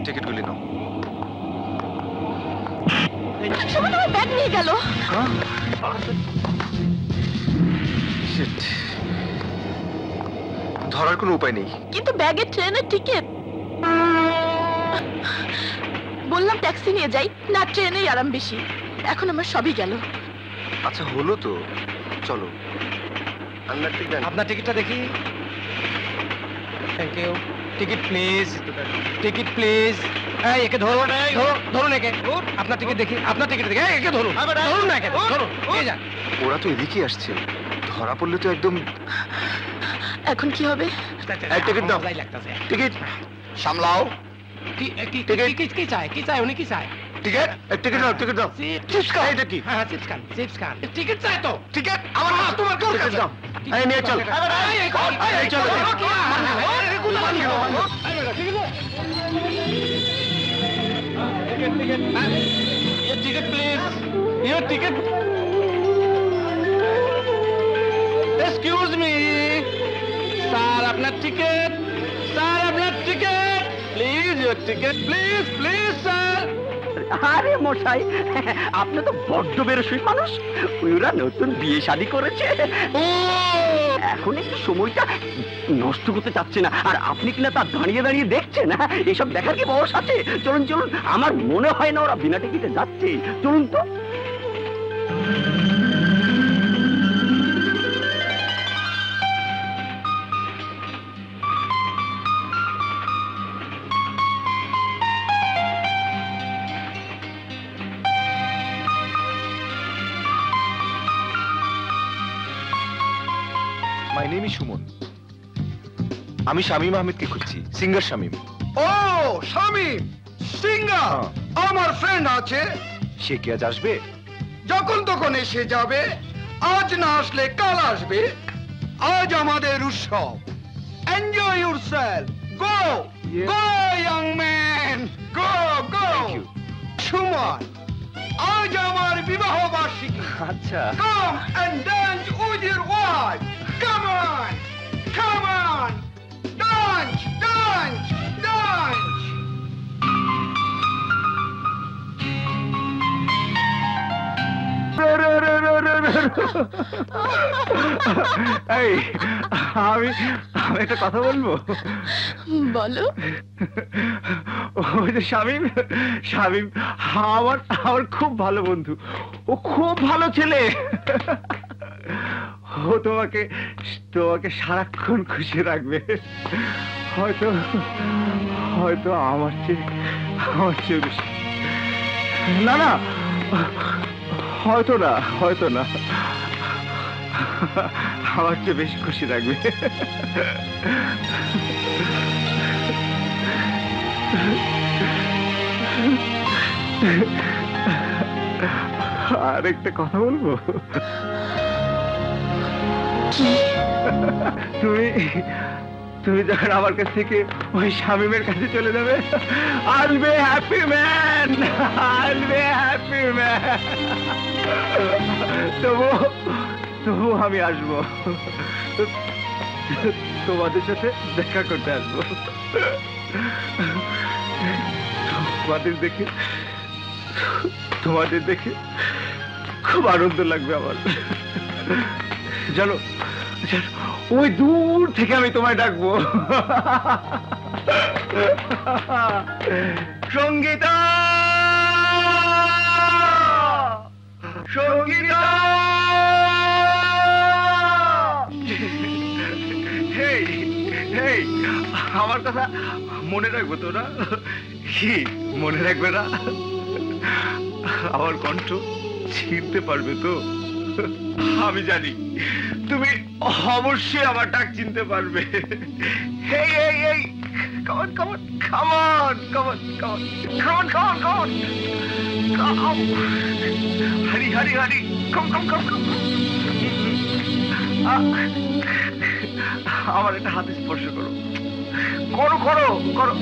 টিকিটগুলি নাও শামীম আমার ব্যাগ নিয়ে গেল শিট ধরার কোনো উপায় নেই কিন্তু ব্যাগে ট্রেনের টিকিট বললাম ট্যাক্সি নিয়ে যাই না ট্রেনেই আরাম বেশি এখন আমার সবই গেল আচ্ছা হলো তো চলো আপনার টিকিটটা দেখি thank you ticket please ticket please এই একে ধরুন ধরুন একে আপনার টিকিট দেখি আপনার টিকিট দেখি একে ধরুন ধরুন না একে ধরুন কে যান ওরা তো এদিকে আসছে ধরা পড়লে তো একদম এখন কি হবে টিকিট দাও টিকিট সামলাও কি চাই উনি কি চায় টিকিট দাও টিকিট দাও চিপস খাও এটা কি হ্যাঁ চিপস খান টিকিট চাই তো টিকিট আমার হাত তোমার কোন কাছে দাও এই নিয়ে চল এই চল ticket please your ticket excuse me sir আপনার ticket please your ticket please sir আরে মশাই আপনি তো বড্ড বেরসই মানুষ ওরা নতুন বিয়ে শাদী করেছে এখন একটু সময়টা নষ্ট করতে চাচ্ছে না আর আপনি কিনা তা দাঁড়িয়ে দাঁড়িয়ে দেখছেন না এসব দেখার কি বয়স আছে চলুন আমার মনে হয় না ওরা বিনা টিকিটে যাচ্ছে চলুন তো মাই নেম ইজ সুমন আমি শামীম আহমেদকে খুঁজছি সিঙ্গার শামীম ও শামীম সিঙ্গার আমার ফ্রেন্ড আছে সে কি আজ আসবে যখন তখন এসে যাবে আজ না আসলে কাল আসবে আজ আমাদের উৎসব enjoy yourself go young man go Suman আজ আমার বিবাহ বার্ষিকী আচ্ছা come and dance with your wife come on dance এই আমি একটা কথা বলবো বলো ওই যে শামীম আমার খুব ভালো বন্ধু ও খুব ভালো ছেলে ও তোমাকে সারাক্ষণ খুশি রাখবে হয়তো আমার চেয়ে বেশি না হয়তো না, হয়তো না, আমার চেয়ে বেশি খুশি রাখবে। আর একটা কথা বলবো? তুমি যখন আমার কাছ থেকে ওই শামীমের কাছে চলে যাবে, I'll be happy man, I'll be happy man। তবু আমি আসবো, তোমাদের সাথে দেখা করতে আসবো। তোমাদের দেখে খুব আনন্দ লাগবে আমার। জানো, ওই দূর থেকে আমি তোমায় ডাকবো, সঙ্গীতা, সঙ্গীতা। আমার কথা মনে রাখবো তোরা? কি মনে রাখবে না? আমার কণ্ঠ চিনতে পারবে তো? আমি জানি তুমি অবশ্যই আমার ডাক চিনতে পারবে। Hey, hey, hey, come on, come on, come on, come on, come on, come on, come on, come on, come. Hurry, hurry, hurry, come, come, come, come. আমার একটা হাতে স্পর্শ করো, করো, করো, করো,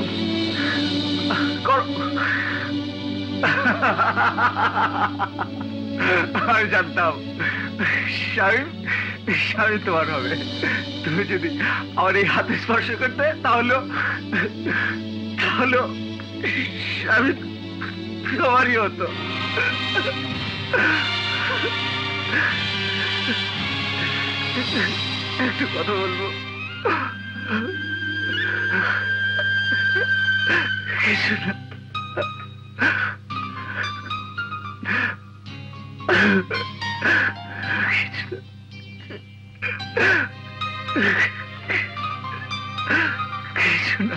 করো। আমি জানতাম শামীম তোমার হবে। তুমি যদি আমার এই হাতে স্পর্শ করতে, তাহলে শামীম তোমারই হতো। একটু কথা বলবো? কিছু না। কিছু না।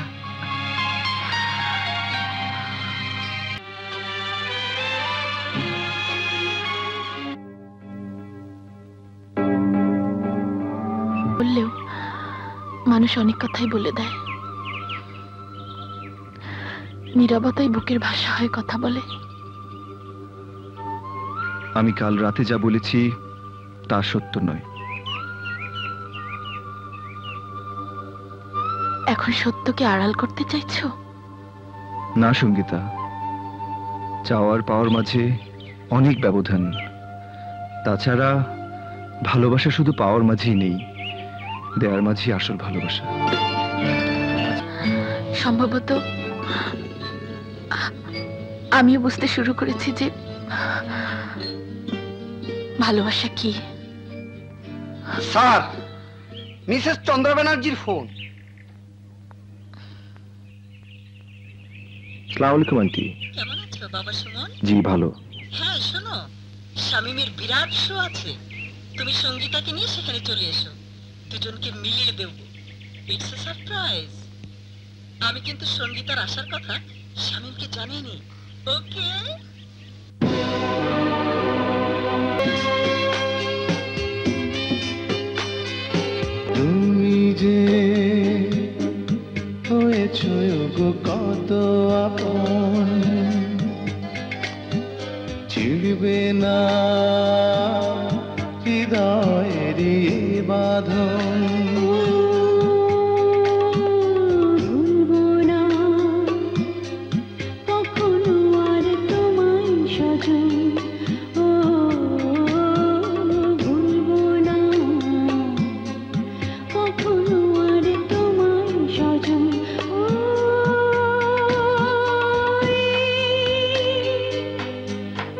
বললেও মানুষ অনেক কথাই বলে দেয়, নীরবতাই বুকের ভাষা হয় কথা বলে। আমি কাল রাতে যা বলেছি তা সত্য নয়। এখন সত্যকে আড়াল করতে চাইছো? না সঙ্গীতা, চাওয়ার পাওয়ার মাঝে অনেক ব্যবধান। তাছাড়া ভালোবাসা শুধু পাওয়ার মাঝেই নেই, দেওয়ার মাঝেই আসল ভালোবাসা। সম্ভবত আমিও বুঝতে শুরু করেছি যে ভালোবাসা কি। স্যার, মিসেস চন্দ্র ব্যানার্জির ফোন। আসসালামু আলাইকুম আন্টি। কেমন আছো বাবা সুমন? জি ভালো। হ্যাঁ শোনো, শামীমের বিরাট শো আছে, তুমি সঙ্গীতাকে নিয়ে সেখানে চলে এসো, দুজনকে মিলিয়ে দেব। It's a surprise. আমি কিন্তু সঙ্গীতার আসার কথা শামীমকে জানাইনি। ওকে? তুমি যে হয়েছ গো কত আপন, ছিড়বে না হৃদয়ের বাঁধন। ভুলবো না কখনো আর তোমায় সজন, ও ভুলবো না কখনো আর তোমায় সজন।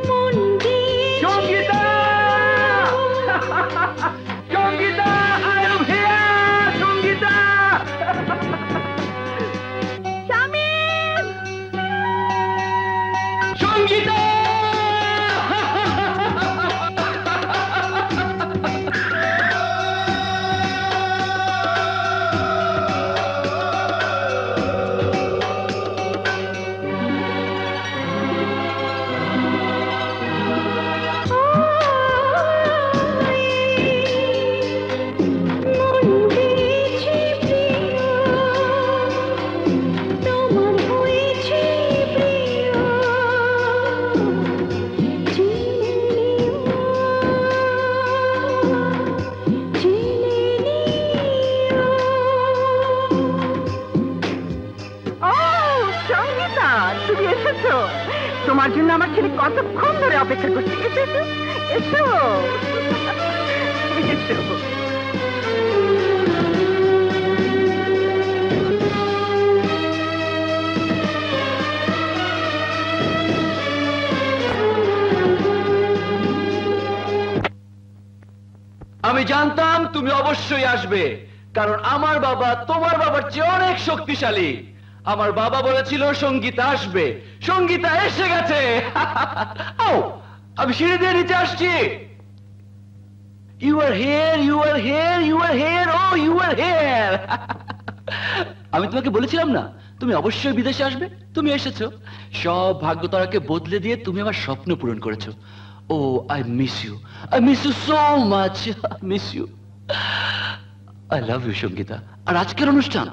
মন দিয়ে সঙ্গীতা, সঙ্গীতা, I am তোমার জন্য আমার ছেলে কতক্ষণ ধরে অপেক্ষা করছে। এসো এসো এসো এসো। আমি জানতাম তুমি অবশ্যই আসবে, কারণ আমার বাবা তোমার বাবার চেয়ে অনেক শক্তিশালী। আমার বাবা বলেছিল সঙ্গীতা আসবে, সঙ্গীতা এসে গেছে। ও, আমি সিঁড়ি দিয়ে নিচে আসছি। You are here, you are here, you are here, oh you are here. আমি তোমাকে বলেছিলাম না তুমি অবশ্যই বিদেশে আসবে, তুমি এসেছো। সব ভাগ্যতারাকে বদলে দিয়ে তুমি আমার স্বপ্ন পূরণ করেছো। Oh, I miss you. I miss you so much. I miss you. I love you, Shongita. আর আজকের অনুষ্ঠান,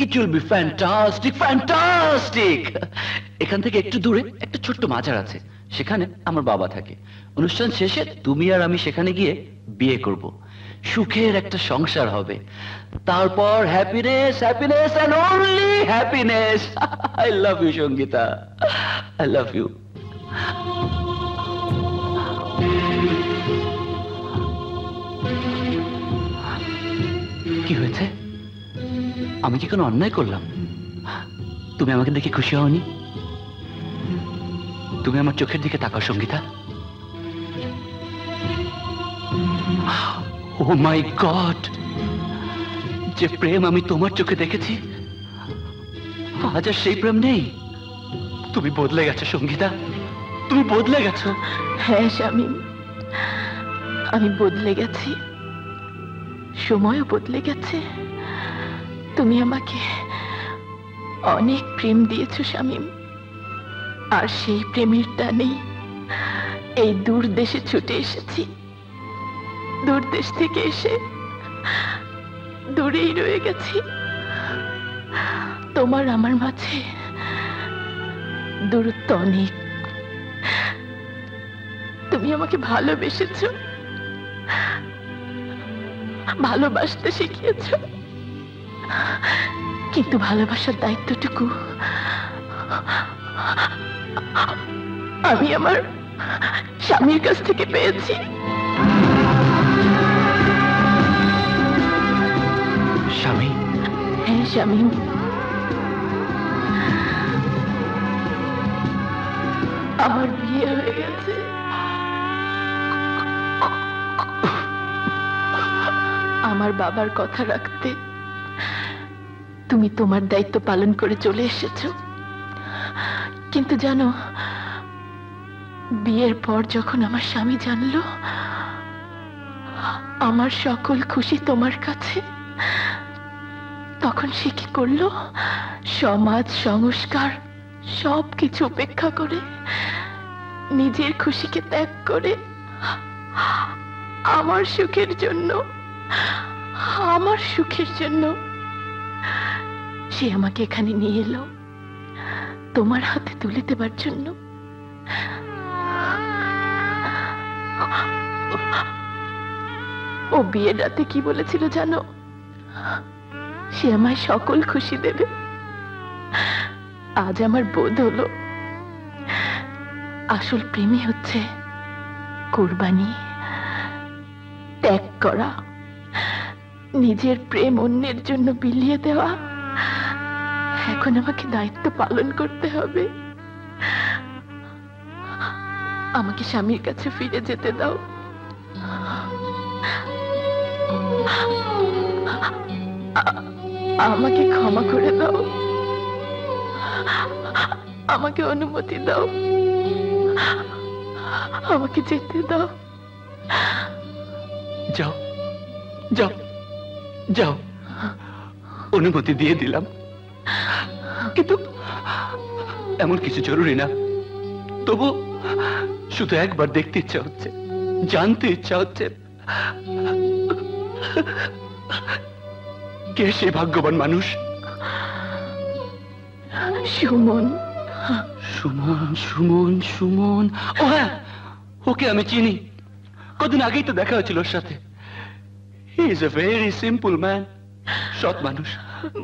it will be fantastic, fantastic. এখান থেকে একটু দূরে একটা ছোট্ট মাজার আছে, সেখানে আমার বাবা থাকে। অনুষ্ঠান শেষে তুমি আর আমি সেখানে গিয়ে বিয়ে করব, সুখের একটা সংসার হবে। তারপর happiness, happiness and only happiness. I love you, Shongita. I love you. কি হয়েছে? আমি কি কোনো অন্যায় করলাম? তুমি আমাকে দেখে খুশি হওনি? তুমি আমার চোখের দিকে তাকাও সঙ্গীতা। ও মাই গড, যে প্রেম আমি তোমার চোখে দেখেছি আজ আর সেই প্রেম নেই। তুমি বদলে গেছো সঙ্গীতা, তুমি বদলে গেছো। হ্যাঁ শামীম, আমি বদলে গেছি, সময়ও বদলে গেছে। তুমি আমাকে অনেক প্রেম দিয়েছো শামীম, আর সেই প্রেমের টানেই এই দূর দেশে ছুটে এসেছি। দূর দেশ থেকে এসে দূরেই রয়ে গেছি। তোমার আমার মাঝে দূরত্ব অনেক। তুমি আমাকে ভালোবেসেছো, ভালোবাসতে শিখিয়েছ, কিন্তু ভালোবাসার দায়িত্বটুকু আমি আমার স্বামীর কাছ থেকে পেয়েছি। স্বামী? হ্যাঁ স্বামী, আমার বিয়ে হয়ে গেছে। আমার বাবার কথা রাখতে তুমি তোমার দায়িত্ব পালন করে চলে এসেছো। কিন্তু জানো, বিয়ের পর যখন আমার স্বামী জানলো আমার সকল খুশি তোমার কাছে, তখন সে কি করলো? সমাজ, সংস্কার সবকিছু উপেক্ষা করে, নিজের খুশিকে ত্যাগ করে আমার সুখের জন্য, আমার সুখের জন্য সে আমাকে এখানে নিয়ে এলো, তোমার হাতে তুলে দেবার জন্য। ও বিয়ের রাতে কি বলেছিল জানো? সে আমায় সকল খুশি দেবে। আজ আমার বোধ হলো আসল প্রেমই হচ্ছে কোরবানি, ত্যাগ করা, নিজের প্রেম অন্যের জন্য বিলিয়ে দেওয়া। এখন আমাকে দায়িত্ব পালন করতে হবে। আমাকে স্বামীর কাছে ফিরে যেতে দাও। আমাকে ক্ষমা করে দাও, আমাকে অনুমতি দাও, আমাকে যেতে দাও। যাও যাও যাও, অনুমতি দিয়ে দিলাম, কিন্তু এমন কিছু জরুরি না। তবু শুধু একবার দেখতে ইচ্ছা হচ্ছে, জানতে ইচ্ছা হচ্ছে কে সে ভাগ্যবান মানুষ। সুমন। সুমন, সুমন, সুমন। ও হ্যাঁ, ওকে আমি চিনি, কদিন আগেই তো দেখা হয়েছিল ওর সাথে। He is a very simple man, সৎ মানুষ,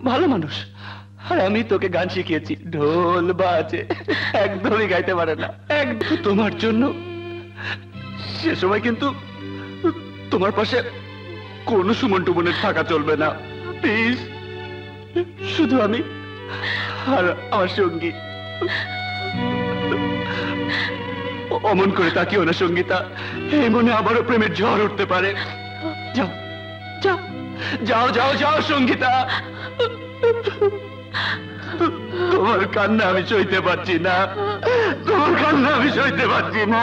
ভালো মানুষ। আর আমি তোকে গান শিখিয়েছি, ঢোল বাজে, একদমই গাইতে পারে না। একদম তোমার জন্য সে সময় কিন্তু তোমার পাশে কোনো সুমন টুমনের থাকা চলবে না, প্লিজ। শুধু আমি আর আমার সঙ্গী। অমন করে তাকিও না সঙ্গীতা, এই মনে আবারও প্রেমের ঝড় উঠতে পারে। যাও যাও যাও যাও যাও সঙ্গীতা, তোমার কান্না আমি সইতে পারছি না, তোমার কান্না আমি সইতে পারছি না।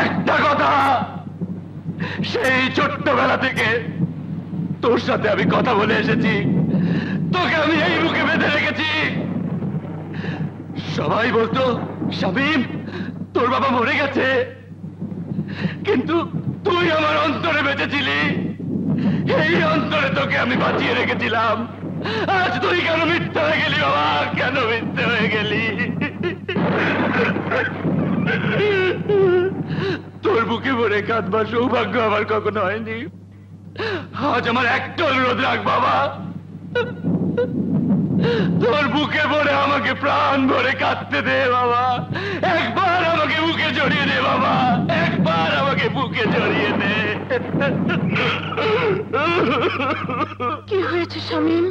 একটা কথা, সেই ছোট্টবেলা থেকে তোর সাথে আমি কথা বলে এসেছি, তোকে আমি এই বুকে বেঁধে রেখেছি। সবাই বলতো শামীম তোর বাবা মরে গেছে, কিন্তু তুই আমার অন্তরে বেঁচেছিলি, এই অন্তরে তোকে আমি বাঁচিয়ে রেখেছিলাম। আজ তুই কেন মিথ্যে হয়ে গেলি বাবা, কেন মিথ্যে হয়ে গেলি? তোর বুকে ভরে কাঁদবার সৌভাগ্য আমার কখনো হয়নি। আজ আমার একটা অনুরোধ রাখ বাবা, তোর বুকে ভরে আমাকে প্রাণ ভরে কাঁদতে দে বাবা, একবার আমাকে বুকে জড়িয়ে দে বাবা, একবার আমাকে বুকে জড়িয়ে দে। কি হয়েছে শামীম,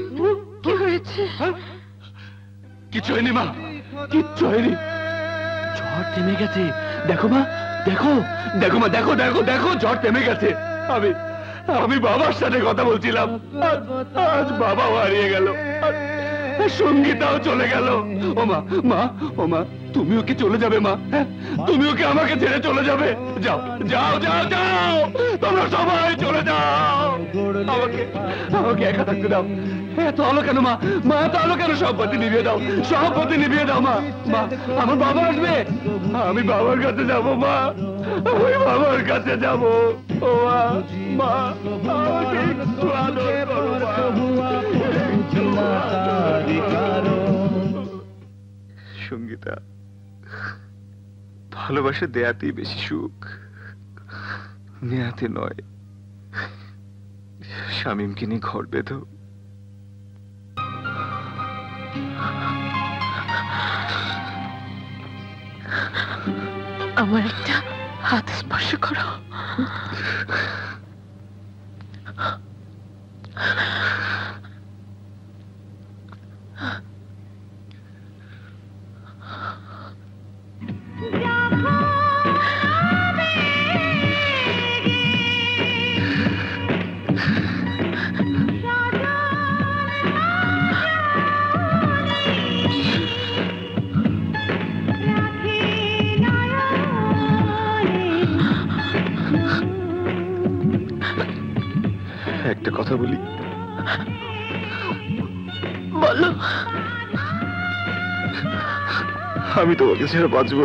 কি হয়েছে? কিছু হয়নি মা, কিচ্ছু হয়নি, ঝড় থেমে গেছে। দেখো মা, দেখো দেখো মা, দেখো দেখো দেখো, ঝড় থেমে গেছে। আমি বাবার সাথে কথা বলছিলাম, আজ বাবাও হারিয়ে গেল, সঙ্গীতাও চলে গেল। ও মা, মা, ও মা, তুমিও কি চলে যাবে মা? তুমিও কি আমাকে ছেড়ে চলে যাবে? যাও যাও যাও যাও, তোমরা সবাই চলে যাও, আমাকে একা থাকতে দাও। এত আলো কেন মা, মা এত আলো কেন? সব বাতি নিভিয়ে দাও, সব বাতি নিভিয়ে দাও মা। মা, আমার বাবা আসবে, আমি বাবার কাছে যাবো মা, আমি বাবার কাছে যাবো। ও মা, মা আমাকে একটু আদর করো মা। সঙ্গীতা, ভালোবাসা দেয়াতেই বেশি সুখ, নেয়াতে নয়। শামীমকে নিয়ে ঘর বেঁধো। আমার একটা হাত স্পর্শ করো। একটা কথা বলি, বলো। আমি তোমাকে ছেড়ে বাঁচব।